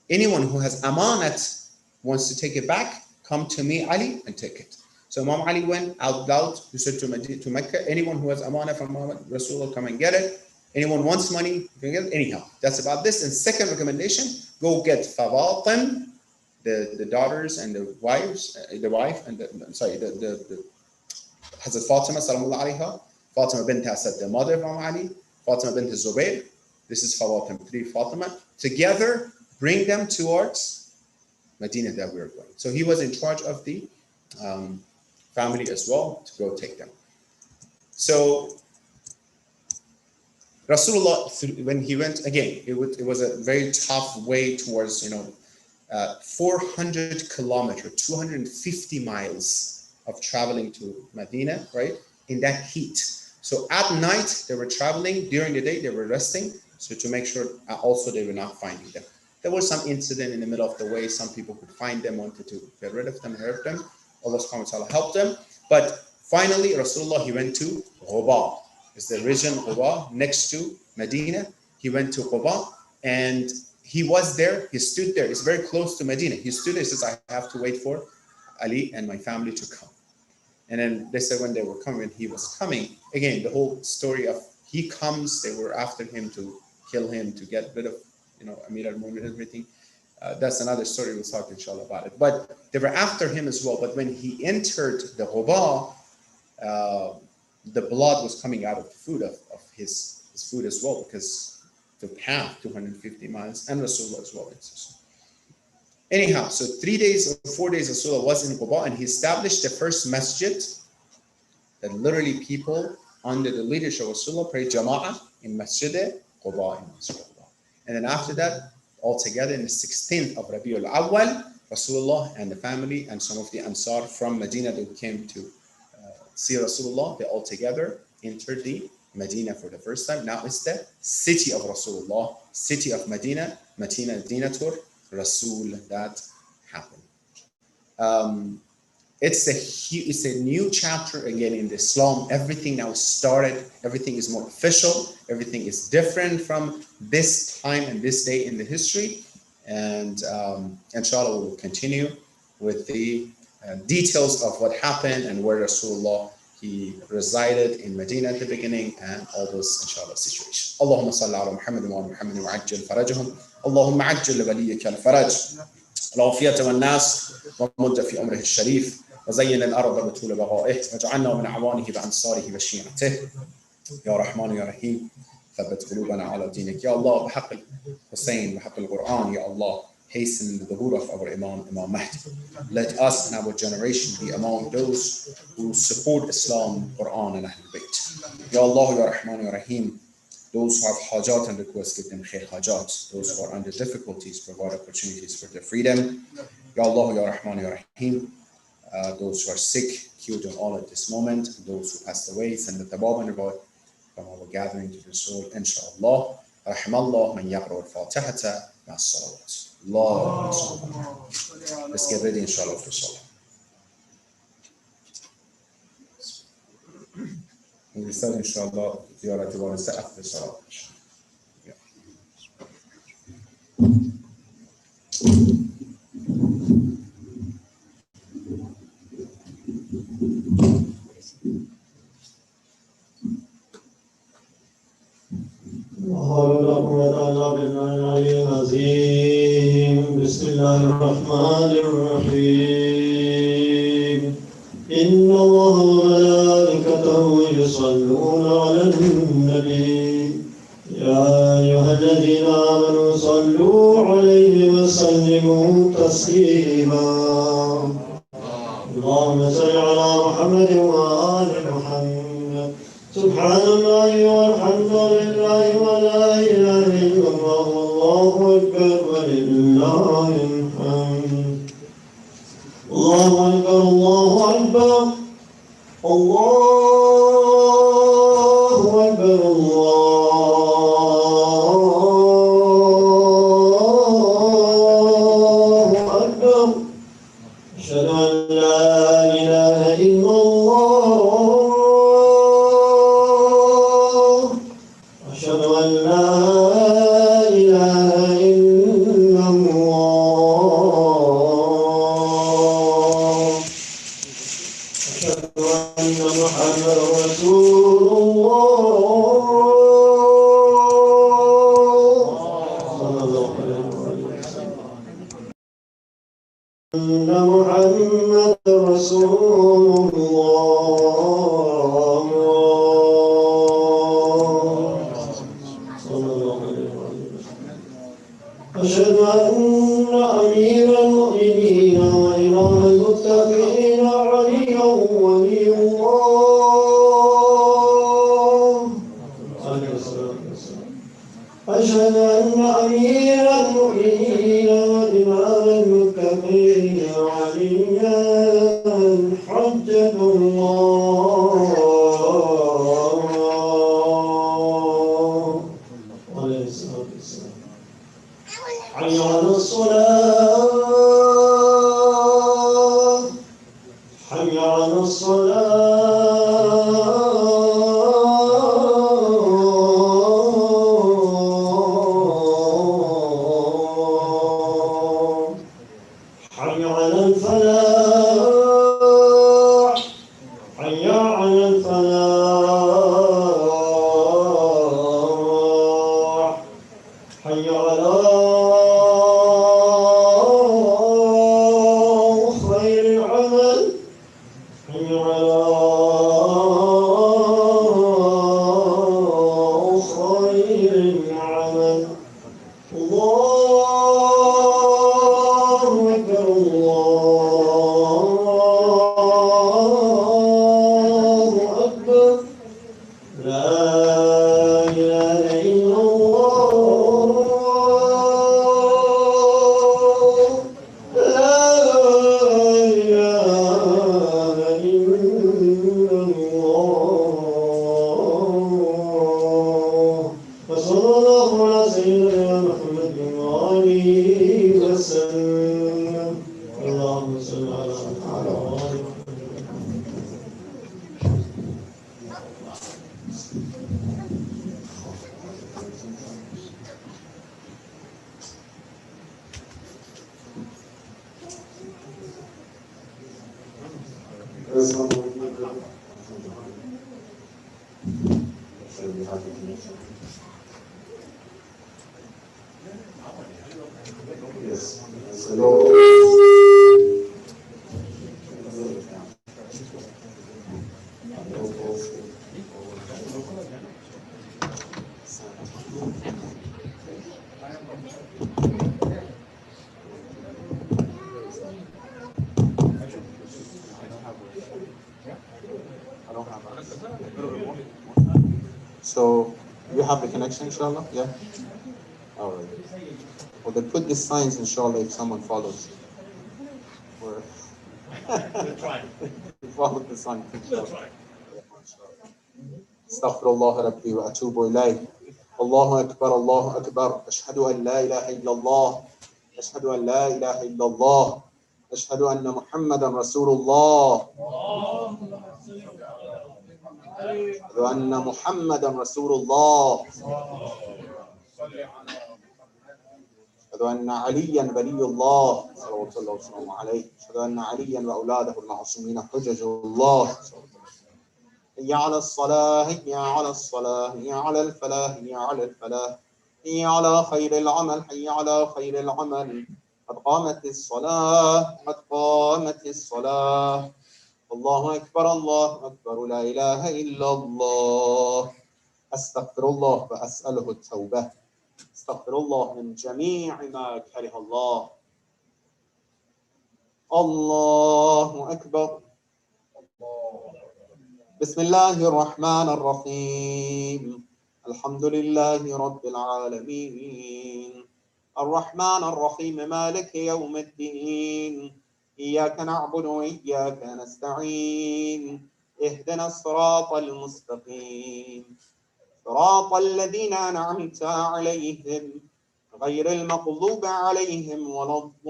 S6: anyone who has amanat, wants to take it back, come to me, Ali, and take it. So Imam Ali went out loud, he said to Mecca, anyone who has amanah from Muhammad, Rasulullah, come and get it. Anyone wants money, you can get it. Anyhow, that's about this. And second recommendation, go get Fawatim, the daughters and the wives, the wife and the Hazrat Fatima salamullah alayha, Fatima bint Asad, the mother of Imam Ali, Fatima bint Zubayr, this is Fawatim, 3 Fatima, together bring them towards Medina that we are going. So he was in charge of the family as well to go take them. So Rasulullah, when he went, again, it was a very tough way towards, 400 kilometers, 250 miles of traveling to Medina, right? In that heat. So at night, they were traveling. During the day, they were resting. So to make sure also they were not finding them. There was some incident in the middle of the way. Some people could find them, wanted to get rid of them, hurt them. Allah subhanahu wa ta'ala helped them. But finally, Rasulullah, he went to Ghuba. It's the region Ghuba next to Medina. He went to Ghuba and he was there. He stood there. It's very close to Medina. He stood there. He says, I have to wait for Ali and my family to come. And then they said when they were coming, when he was coming, again, the whole story of he comes, they were after him to kill him, to get rid of, Amir al-Mu'minin and everything. That's another story, we'll talk inshallah about it. But they were after him as well. But when he entered the Ghuba, the blood was coming out of the food of his food as well, because the path 250 miles and Rasulullah as well. Anyhow, so 3 days or 4 days Rasulullah was in Ghuba and he established the first masjid that literally people under the leadership of Rasulullah pray Jama'ah in Masjid Ghuba. And then after that, altogether in the 16th of Rabiul Awwal, Rasulullah and the family and some of the Ansar from Medina that came to see Rasulullah, they all together entered the Medina for the first time. Now it's the city of Rasulullah, city of Medina, Madinatur Rasul, that happened. It's a new chapter again in Islam. Everything now started. Everything is more official. Everything is different from this time and this day in the history. And inshallah, we will continue with the details of what happened and where Rasulullah, he resided in Medina at the beginning and all those inshallah situations. Allahumma salli ala Muhammad wa Muhammad wa ajjal farajahum. Allahumma ajjal waliyaka al-faraj. العافية والناس ومد في أمره الشريف وزين الأرض بطول بغائه واجعلنا من أعوانه بأنصاره وشيعته يا رحمن يا رحيم ثبت قلوبنا على دينك يا الله بحق الحسين بحق القرآن يا Allah, hasten the dhuhr of our Imam Mahdi. Let us and our generation be among those who support Islam, Quran and Ahlul Bayt. Ya Allah, Ya Rahman, Ya Rahim, those who have hajat and requests, give them khair hajat. Those who are under difficulties, provide opportunities for their freedom. Ya Allah, Ya Rahman, Ya Rahim, those who are sick, heal them all at this moment. Those who passed away, send the tabab and about from our gathering to the soul, inshallah. Rahimallah man yaqra al-fatihata ma'as salawat. Allah. Let's get ready, inshallah, for salah. We start, inshallah, ziyarat al-wasa after salah.
S4: بسم الله الرحمن الرحيم إن الله وملائكته يصلون على النبي يا أيها الذين آمنوا صلوا عليه وسلموا تسليما اللهم صل على محمد وآل محمد سبحان الله والحمد لله ولا إله إلا الله والله أكبر ولله الحمد الله أكبر الله أكبر الله أكبر الله أكبر أشهد أن لا إله إلا الله أشهد أن لا إله إلا الله أشهد أن محمدا رسول محمد رسول الله صلى الله عليه وسلم. أشهد أن أمير المؤمنين وإمام المتقين علي ولي الله عليه الصلاة والسلام. أشهد أن أمير المؤمنين وإمام المتقين عليا حجة الله عليه الصلاة والسلام. حي على الصلاة حي على الصلاة حي على الفلاح حي على الفلاح حي على خير العمل حي على خير العمل. الله أكبر الله أكبر لا إله إلا الله لا إله إلا الله. وصلى الله على سيدنا محمد وآله وسلم. اللهم صل على محمد وآل
S7: So you have the connection, inshallah? Yeah? All right. Well, they put these signs, inshallah, if someone follows. Or follow the sign, inshallah. استغفر الله ربي وأتوب إليه. الله أكبر الله أكبر. أشهد أن لا إله إلا الله. أشهد أن لا إله إلا الله. أشهد أن محمدا رسول الله. أشهد أن محمدا رسول الله. أشهد أن عليا ولي الله صلوات الله وسلامه عليه. أشهد أن عليا وأولاده المعصومين حجج الله. هي على الصلاة هي على الصلاة هي على الفلاح هي على الفلاح هي على خير العمل هي على خير العمل. قد قامت الصلاة قد قامت الصلاة. الله أكبر الله أكبر لا إله إلا الله. أستغفر الله وأسأله التوبة. أستغفر الله من جميع ما كره الله. الله أكبر. بسم الله الرحمن الرحيم. الحمد لله رب العالمين الرحمن الرحيم مالك يوم الدين. إياك نعبد وإياك نستعين. اهدنا الصراط المستقيم صراط الذين أنعمت عليهم غير المغضوب عليهم ولا الضالين.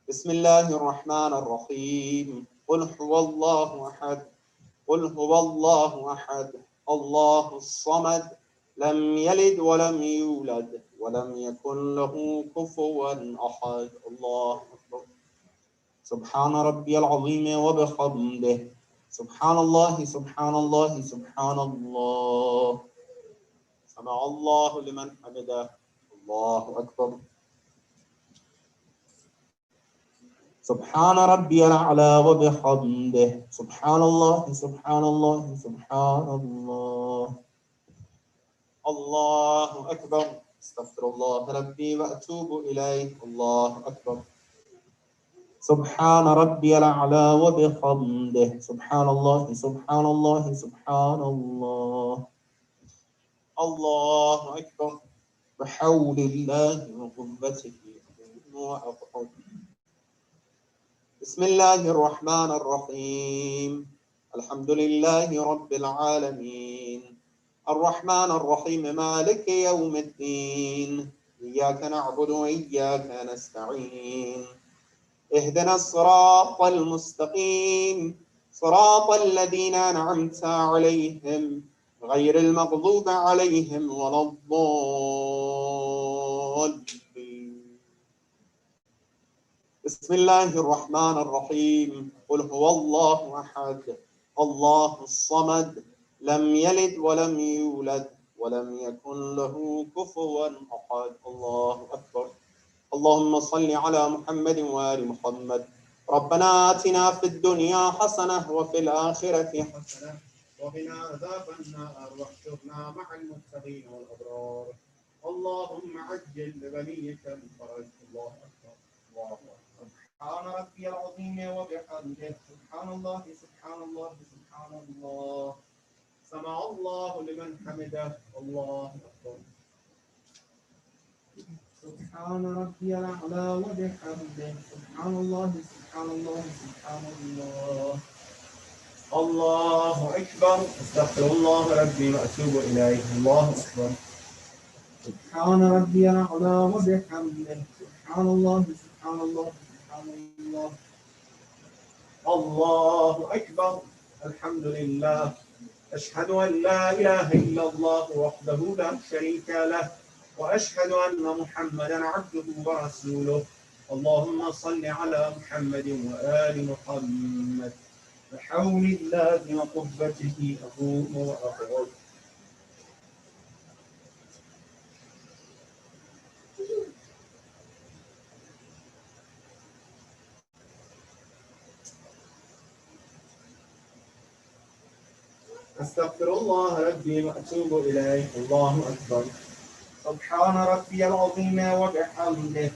S7: بسم الله الرحمن الرحيم. قل هو الله أحد قل هو الله أحد الله الصمد لم يلد ولم يولد ولم يكن له كفوا أحد. الله أكبر. سبحان ربي العظيم وبحمده. سبحان الله سبحان الله سبحان الله. سمع الله لمن حمده. الله أكبر. سبحان ربي الأعلى وبحمده. سبحان الله سبحان الله سبحان الله. الله أكبر. استغفر الله ربي وأتوب إليه. الله أكبر. سبحان ربي الأعلى وبحمده. سبحان الله سبحان الله سبحان الله. الله أكبر. بحول الله وقوته وأقعد. بسم الله الرحمن الرحيم. الحمد لله رب العالمين الرحمن الرحيم مالك يوم الدين إياك نعبد وإياك نستعين اهدنا الصراط المستقيم صراط الذين أنعمت عليهم غير المغضوب عليهم ولا الضالين. بسم الله الرحمن الرحيم. قل هو الله أحد الله الصمد لم يلد ولم يولد ولم يكن له كفوا أحد. الله أكبر. اللهم صل على محمد وآل محمد. ربنا آتنا في الدنيا حسنة وفي الآخرة حسنة وقنا عذاب النار واحشرنا مع المتقين والأبرار. اللهم عجل لبنيك الفرج. الله أكبر. الله أكبر. سبحان ربي العظيم وبحمده. سبحان الله سبحان الله سبحان الله. سمع الله لمن حمده. الله أكبر. سبحان ربي الأعلى وبحمده. سبحان الله سبحان الله سبحان الله. الله أكبر. استغفر الله ربي وأتوب إليه. الله أكبر. سبحان ربي الأعلى وبحمده. سبحان الله سبحان الله سبحان الله. الله أكبر. الحمد لله. أشهد أن لا إله إلا الله وحده لا شريك له وأشهد أن محمدا عبده ورسوله. اللهم صل على محمد وآل محمد. بحول الله وقوته أقوم وأقعد. أستغفر الله ربي وأتوب إليه. الله أكبر. سبحان ربي العظيم وبحمده.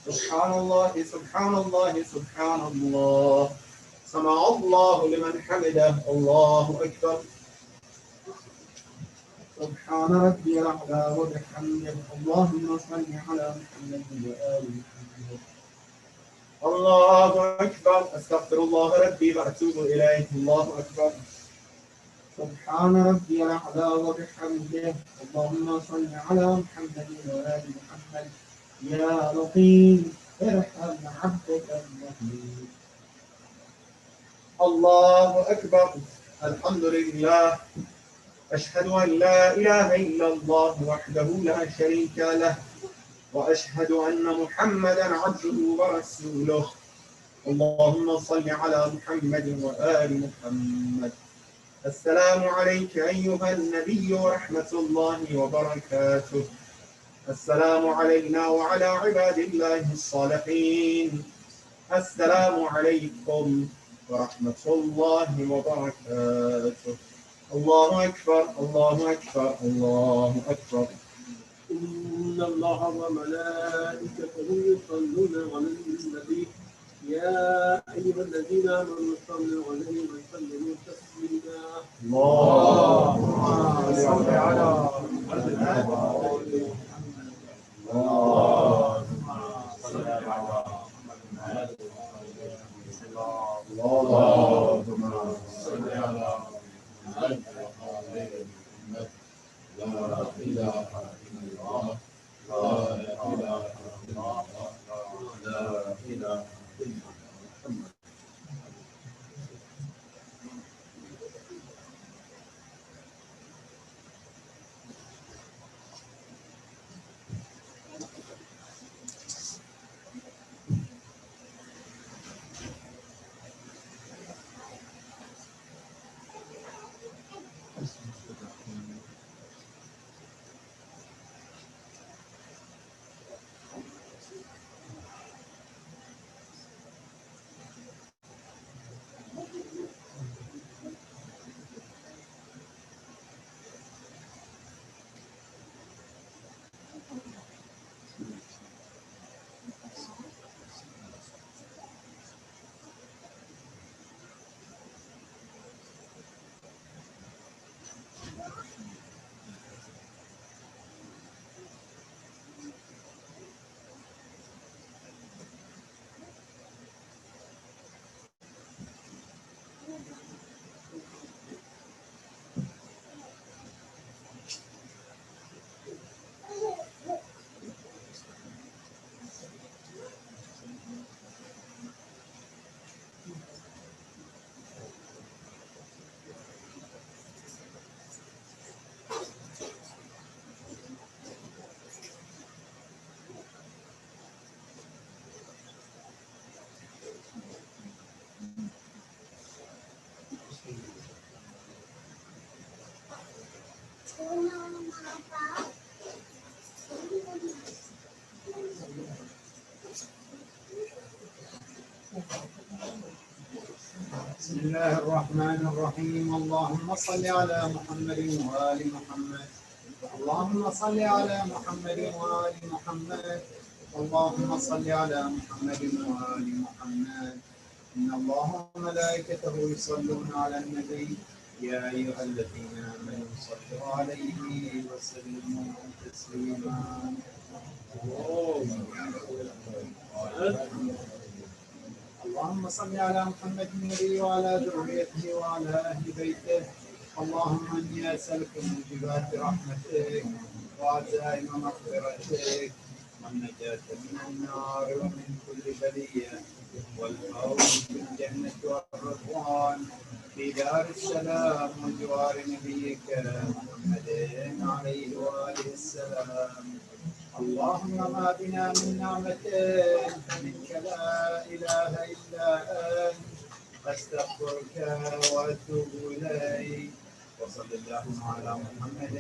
S7: سبحان الله سبحان الله سبحان الله. سمع الله لمن حمده. الله أكبر. سبحان ربي الأعلى وبحمده. اللهم صل على محمد وآل محمد. الله أكبر. أستغفر الله ربي وأتوب إليه. الله أكبر. سبحان ربي الأعلى وبحمده. اللهم صل على محمد وآل محمد. يا لطيف ارحم عبدك المظلوم. الله أكبر. الحمد لله. أشهد أن لا إله إلا الله وحده لا شريك له وأشهد أن محمدا عبده ورسوله. اللهم صل على محمد وآل محمد. السلام عليك أيها النبي ورحمة الله وبركاته. السلام علينا وعلى عباد الله الصالحين. السلام عليكم ورحمة الله وبركاته. الله أكبر الله أكبر الله أكبر.
S4: إن الله وملائكته يصلون على النبي يا أيها الذين آمنوا صلوا عليه وسلموا تسليما.
S7: اللهم صل على
S4: محمد.
S7: اللهم صل على محمد. اللهم صل على محمد. لا إله إلا الله. لا إله إلا الله. لا إله إلا محمد.
S8: بسم الله الرحمن الرحيم. اللهم صل على محمد وآل محمد. اللهم صل على محمد وآل محمد. اللهم صل على محمد وآل محمد. إن الله وملائكته يصلون على النبي يا أيها الذين آمنوا صلوا عليه وسلموا تسليما. اللهم صل على محمد النبي وعلى ذريته وعلى أهل بيته. اللهم إني أسألك موجبات رحمتك وعزائم مغفرتك والنجاة من النار ومن كل بلية والفوز بالجنة والرضوان في دار السلام وجوار نبيك محمد عليه وآله السلام. اللهم ما بنا من نعمة فمنك لا إله إلا أنت أستغفرك وأتوب إليك. وصلى اللهم على محمد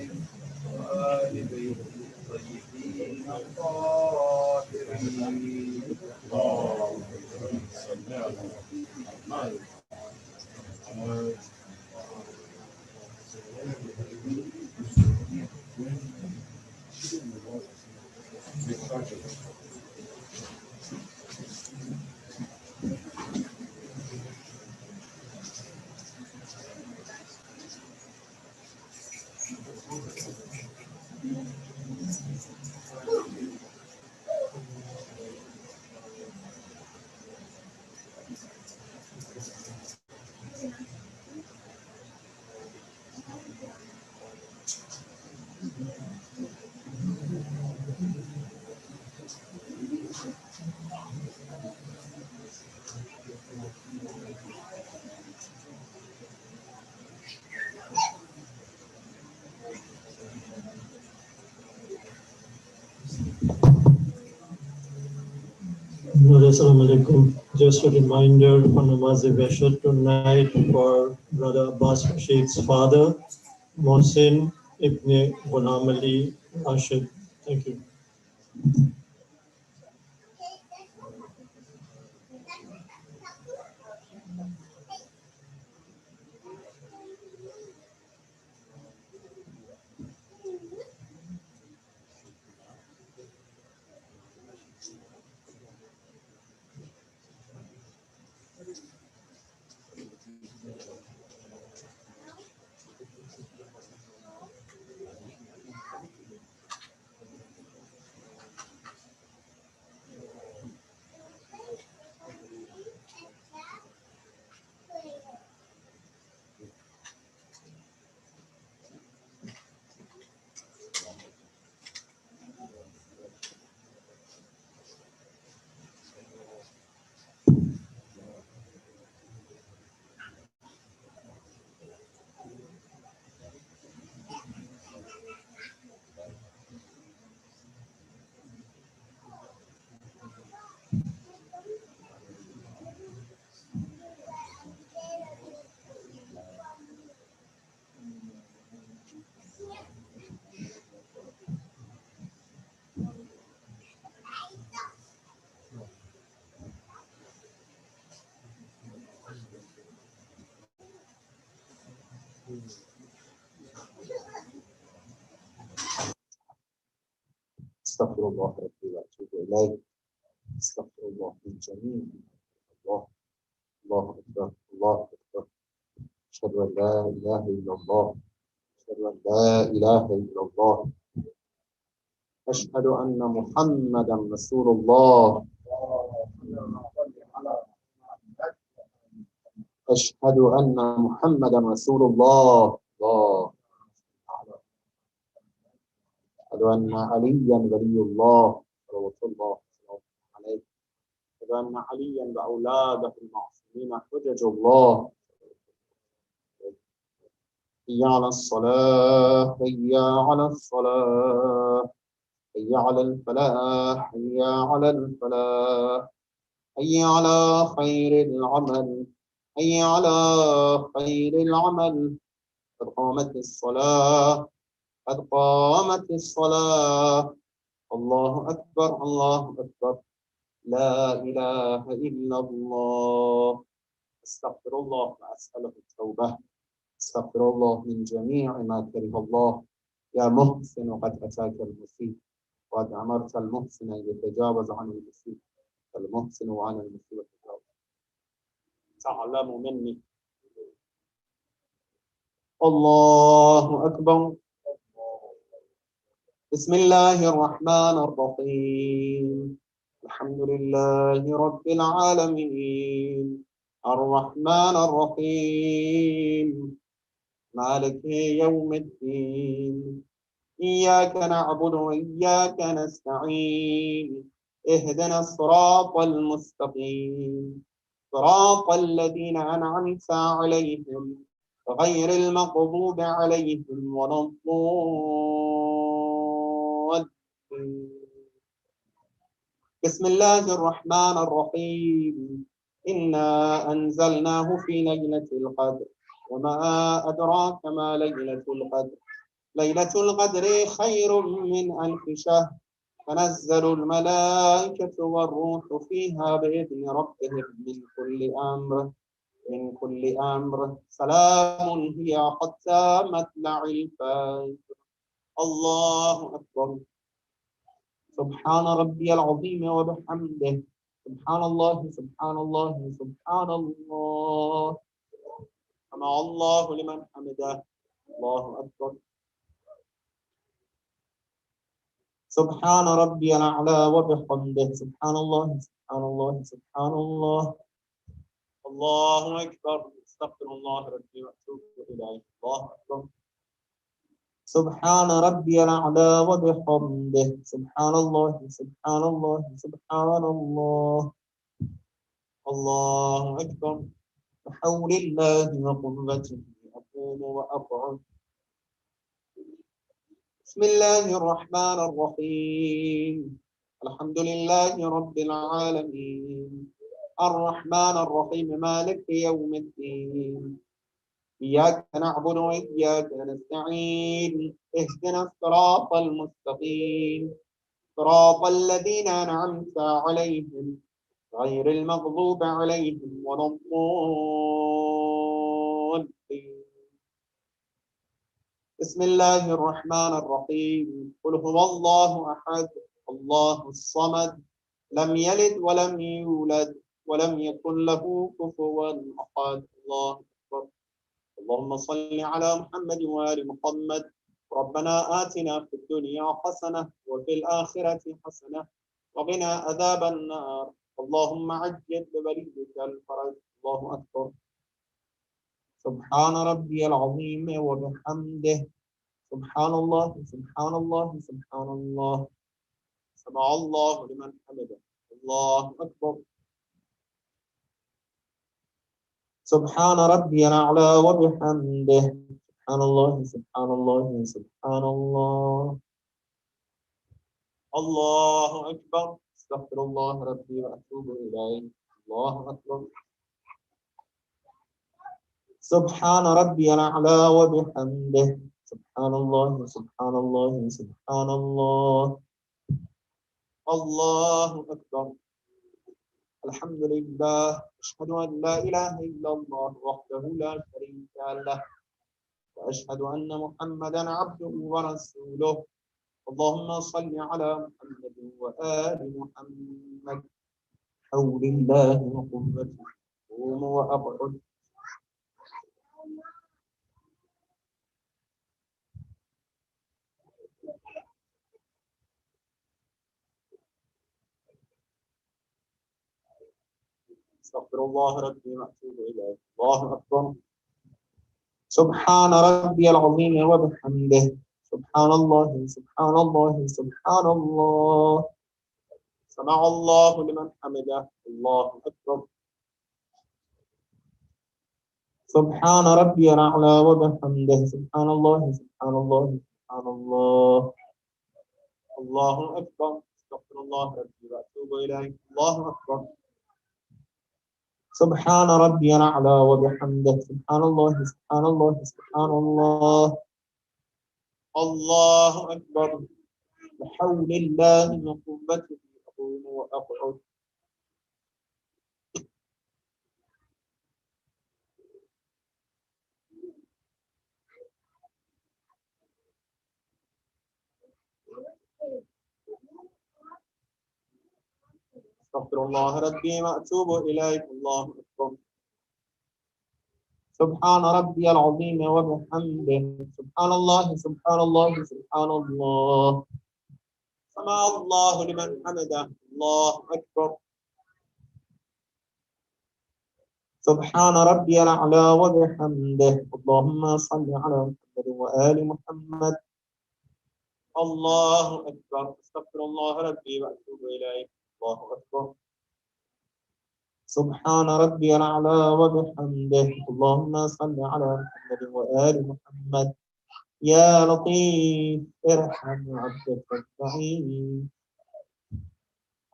S8: وآل بيته الطيبين الطاهرين. اللهم صل على محمد.
S2: Assalamu alaikum. Just a reminder for Namaz Vashar tonight for Brother Abbas Rashid's father, Mohsin Ibn Ghulam Ali Rashid. Thank you.
S7: استغفر الله ربي واتوب اليه. استغفر الله من جميع الله. الله اكبر الله اكبر. اشهد ان لا اله الا الله. اشهد ان لا اله الا الله. اشهد ان محمدا رسول الله. اشهد ان محمدا رسول الله. الله. أشهد أن عليا ولي الله صلوات الله عليه. أشهد أن عليا وأولاده المعصومين حجج الله. حي على الصلاة حي على الصلاة حي على الفلاح حي على الفلاح حي على خير العمل حي على خير العمل. قد قامت الصلاة قد قامت الصلاة. الله أكبر الله أكبر. لا إله إلا الله. أستغفر الله وأسأله التوبة. أستغفر الله من جميع ما كره الله. يا محسن قد أتاك المسيء وقد أمرت المحسن أن يتجاوز عن المسيء، فالمحسن وعن المسيء يتجاوز. تعلم مني. الله أكبر. بسم الله الرحمن الرحيم. الحمد لله رب العالمين الرحمن الرحيم مالك يوم الدين إياك نعبد وإياك نستعين اهدنا الصراط المستقيم صراط الذين أنعمت عليهم غير المغضوب عليهم ولا الضالين. بسم الله الرحمن الرحيم. إنا أنزلناه في ليلة القدر وما أدراك ما ليلة القدر. ليلة القدر خير من 1000 شهر. تنزل الملائكة والروح فيها بإذن ربهم من كل أمر سلام هي حتى مطلع الفجر. الله أكبر. سبحان ربي العظيم وبحمده. سبحان الله سبحان الله سبحان الله. سمع الله لمن حمده. الله أكبر. سبحان ربي الأعلى وبحمده. سبحان الله سبحان الله سبحان الله. الله أكبر. استغفر الله ربي وأتوب إليه. الله أكبر. سبحان ربي الأعلى وبحمده. سبحان الله سبحان الله سبحان الله. الله أكبر. بحول الله وقوته أقوم وأقعد. بسم الله الرحمن الرحيم. الحمد لله رب العالمين الرحمن الرحيم مالك يوم الدين إياك نعبد وإياك نستعين اهدنا الصراط المستقيم صراط الذين أنعمت عليهم غير المغضوب عليهم ولا الضالين. بسم الله الرحمن الرحيم. قل هو الله أحد الله الصمد لم يلد ولم يولد ولم يكن له كفوا أحد. الله أكبر. اللهم صل على محمد وآل محمد. ربنا آتنا في الدنيا حسنة وفي الآخرة حسنة وقنا عذاب النار. اللهم عجل بوليك الفرج. الله أكبر. سبحان ربي العظيم وبحمده. سبحان الله سبحان الله سبحان الله. سمع الله لمن حمده. الله أكبر. سبحان ربي الأعلى وبحمده. سبحان الله سبحان الله سبحان الله. الله أكبر. استغفر الله ربي وأتوب إليه. الله أكبر. سبحان ربي الأعلى وبحمده. سبحان الله سبحان الله سبحان الله. الله أكبر. الحمد لله. أشهد أن لا إله إلا الله وحده لا شريك له وأشهد أن محمدا عبده ورسوله. اللهم صل على محمد وآل محمد. حول الله وقوته قوم وأقعد. استغفر الله ربي وأتوب إليه. الله أكبر. سبحان ربي العظيم وبحمده. سبحان الله سبحان الله سبحان الله. سمع الله لمن حمده. الله أكبر. سبحان ربي الأعلى وبحمده. سبحان الله سبحان الله سبحان الله. الله أكبر. استغفر الله ربي وأتوب إليه. الله أكبر. سبحان ربي الأعلى وبحمده. سبحان الله سبحان الله سبحان الله. الله أكبر. بحول الله وقوته أقوم وأقعد. أستغفر الله ربي وأتوب إليه. الله أكبر. سبحان ربي العظيم وبحمده. سبحان الله سبحان الله سبحان الله. سمع الله لمن حمده. الله أكبر. سبحان ربي الأعلى وبحمده. اللهم صل على محمد وآل محمد. الله أكبر. أستغفر الله ربي وأتوب إليه. الله أكبر. سبحان ربي الأعلى وبحمده. اللهم صل على محمد وآل محمد. يا لطيف ارحم عبدك الضعيف.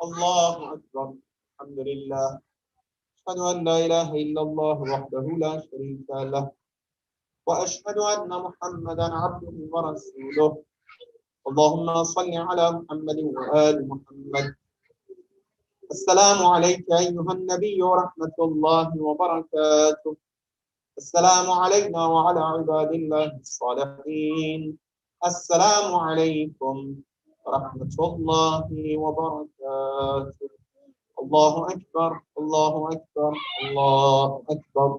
S7: الله أكبر. الحمد لله. أشهد أن لا إله إلا الله وحده لا شريك له، وأشهد أن محمدا عبده ورسوله. اللهم صل على محمد وآل محمد. السلام عليك أيها النبي ورحمة الله وبركاته. السلام علينا وعلى عباد الله الصالحين. السلام عليكم ورحمة الله وبركاته. الله أكبر الله أكبر الله أكبر.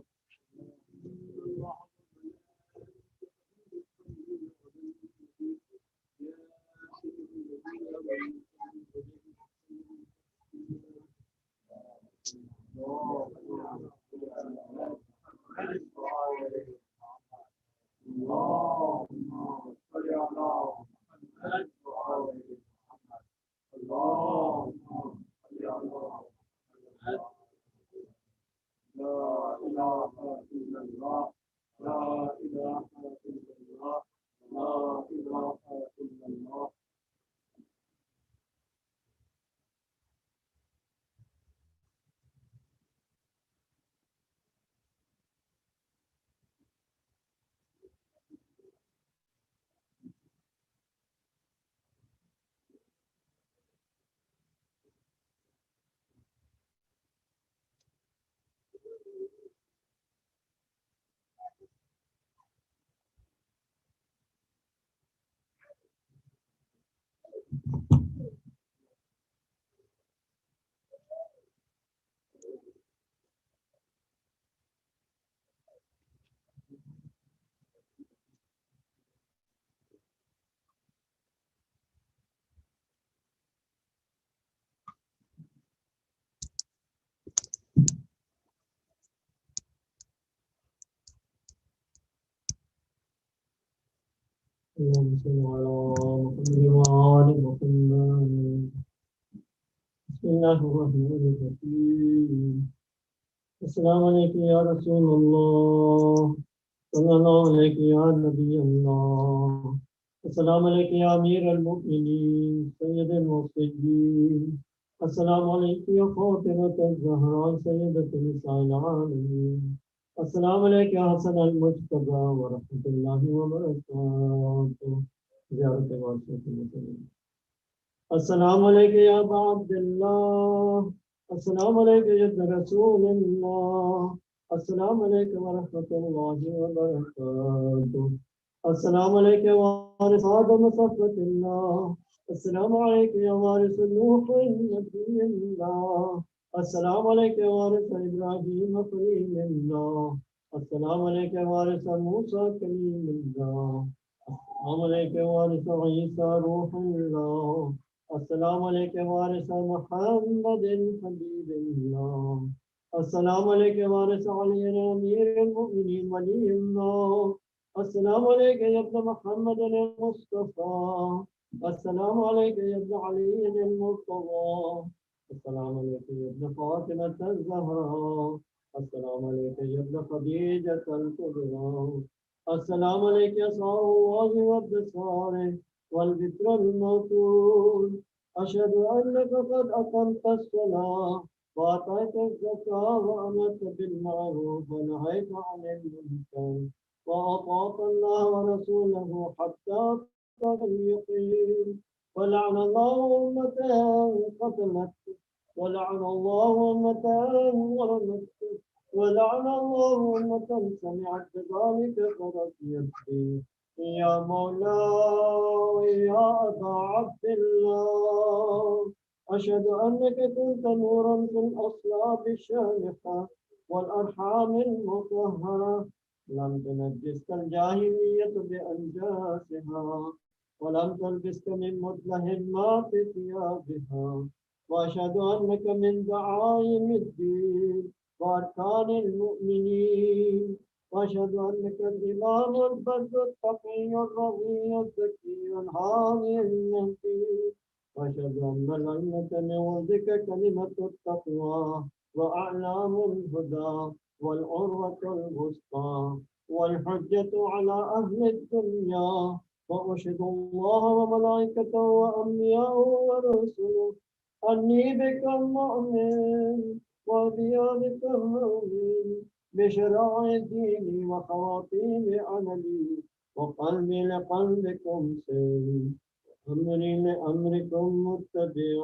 S2: اللهم صل على محمد وآل محمد. بسم الله الرحمن الرحيم. السلام عليك يا رسول الله. صلى الله عليك يا نبي الله. السلام عليك يا أمير المؤمنين سيد المرسلين. السلام عليك يا فاطمة الزهراء سيدة نساء العالمين. السلام عليك يا حسن المجتبى ورحمة الله وبركاته. زيارة واسعة المسلمين. السلام عليك يا أبا عبد الله. السلام عليك يا ابن رسول الله. السلام عليك ورحمة الله وبركاته. السلام عليك يا وارث آدم صفوة الله. السلام عليك يا وارث نوح نبي الله. السلام عليك يا وارث إبراهيم خليل الله. السلام عليك يا وارث موسى كليم الله. السلام عليك يا وارث عيسى روح الله. السلام عليك يا وارث محمد حبيب الله. السلام عليك يا وارث علي أمير المؤمنين ولي الله. السلام عليك يا ابن محمد المصطفى. السلام عليك يا ابن علي المرتضى. السلام عليك يا ابن فاطمة الزهراء. السلام عليك يا ابن خديجة الكبرى. السلام عليك يا صار الله وابصاره والبتر الموتور. أشهد أنك قد أقمت الصلاة وأعطيت الزكاة وأمرت بالمعروف ونهيت عن المنكر وأطعت الله ورسوله حتى أتاك اليقين. ولعن الله أمة قتلت. ولعن الله أمة ظلمت. ولعن الله أمة سمعت بذلك فرضيت به. يا مولاي يا أبا عبد الله
S4: أشهد أنك كنت نورا في الأصلاب الشامخة والأرحام المطهرة، لم تنجسك الجاهلية بأنجاسها، ولم تلبسك من مدلهمات ثيابها، وأشهد أنك من دعائم الدين وأركان المؤمنين، وأشهد أنك الإمام البر التقي الرضي الزكي الهادي المهدي، وأشهد أن العلة من ولدك كلمة التقوى وأعلام الهدى والعروة الوسطى والحجة على أهل الدنيا، وأشهد الله وملائكته وأنبياءه ورسله أني بك المؤمن وبيدك المؤمن بشرائع ديني وخواتيم عملي، وقلبي لقلبكم سير، أمري لأمركم متبع،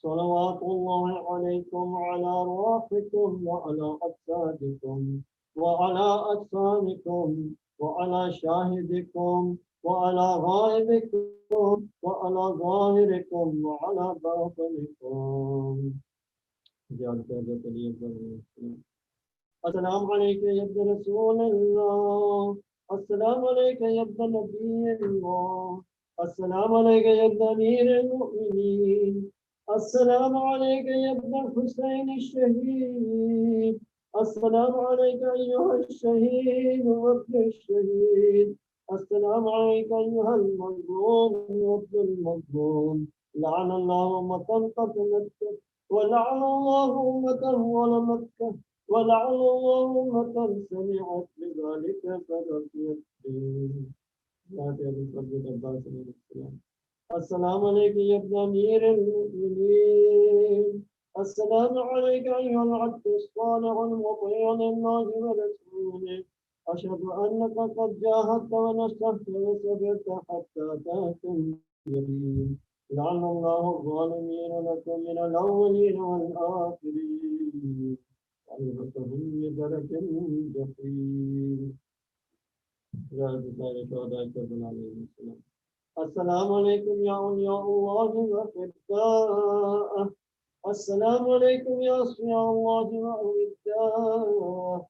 S4: صلوات الله عليكم وعلى أرواحكم وعلى أجسادكم وعلى أجسامكم وعلى شاهدكم وعلى غائبكم وعلى ظاهركم وعلى باطنكم. السلام عليك يا ابن رسول الله، السلام عليك يا ابن نبي الله، السلام عليك يا ابن أمير المؤمنين، السلام عليك يا ابن الحسين الشهيد، السلام عليك أيها الشهيد وابن الشهيد، السلام عليك أيها المظلوم وابن المظلوم، لعن الله أمة قتلتك ولعن الله أمة ظلمتك ولعن الله أمة سمعت بذلك فرضيت به. السلام عليك يا ابن أمير المؤمنين، السلام عليك أيها العبد الصالح المطيع لله ورسوله، أشهد أنك قد جاهدت ونصحت وصبرت حتى تأتي اليقين، لعن الله الظالمين لكم من الأولين والآخرين، وألبسهم بدرك الجحيم. السلام عليكم يا أولياء الله وأحباءه، السلام عليكم يا أصفياء الله وأوداءه،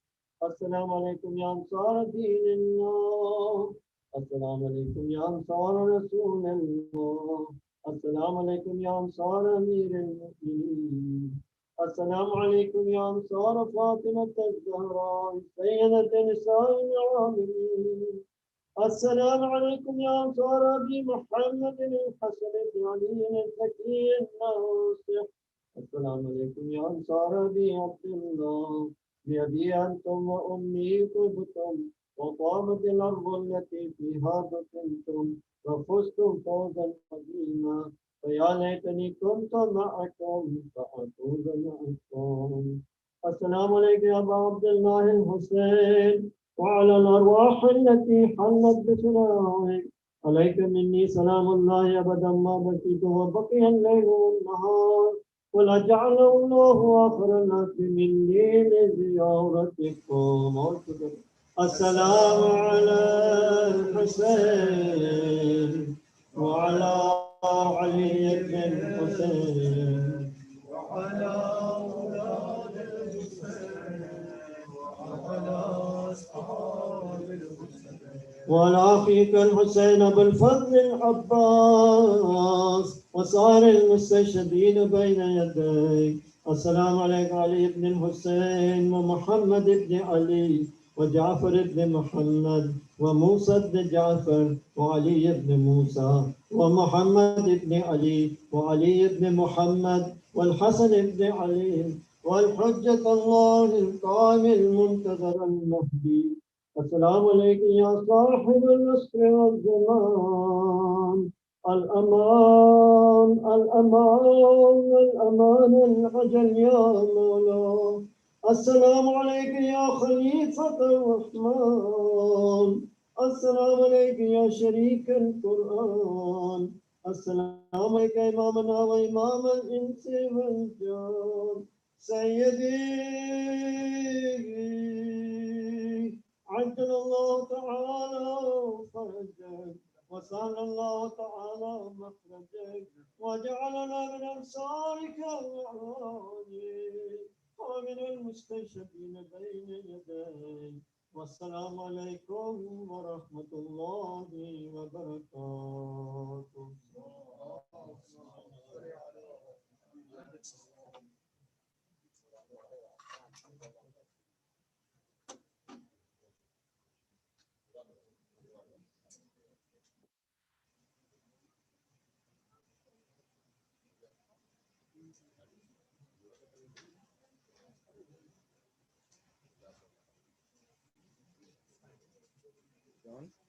S4: السلام عليكم يا أنصار دين الله، السلام عليكم يا أنصار رسول الله، السلام عليكم يا أنصار أمير المؤمنين، السلام عليكم يا أنصار فاطمة الزهراء سيدة نساء العالمين، السلام عليكم يا أنصار أبي محمد الحسن بن علي الزكي الناصح، السلام عليكم يا أنصار أبي عبد الله، بأبي أنتم وأمي طبتم وطابت الأرض التي فيها دفنتم وفزتم فوزا عظيما، فيا ليتني كنت معكم فأفوز معكم. السلام عليك يا أبا عبد الله الحسين وعلى الأرواح التي حلت بفنائك، عليك مني سلام الله أبدا ما بكيت وبقي الليل والنهار، ولا جعله الله آخر الناس مني لزيارتكم. السلام على الحسين وعلى علي بن الحسين وعلى أولاد الحسين وعلى أصحاب الحسين وعلى أخيك الحسين بالفضل العباس وصار المستشهدين بين يديك. السلام عليك علي بن الحسين ومحمد بن علي وجعفر بن محمد وموسى بن جعفر وعلي بن موسى ومحمد بن علي وعلي بن محمد والحسن بن علي والحجة الله القائم المنتظر المهدي. السلام عليك يا صاحب النصر والزمان، الأمان الأمان الأمان العجل يا مولا. السلام عليك يا خليفة الرحمن، السلام عليك يا شريك القرآن، السلام عليك إمامنا وإمام الإنس والجان، سيدي عجل الله تعالى فرجك وسهل الله تعالى مخرجك وجعلنا من أنصار والآل ومن المستشفين بين يديه. والسلام عليكم ورحمة الله وبركاته.
S3: John?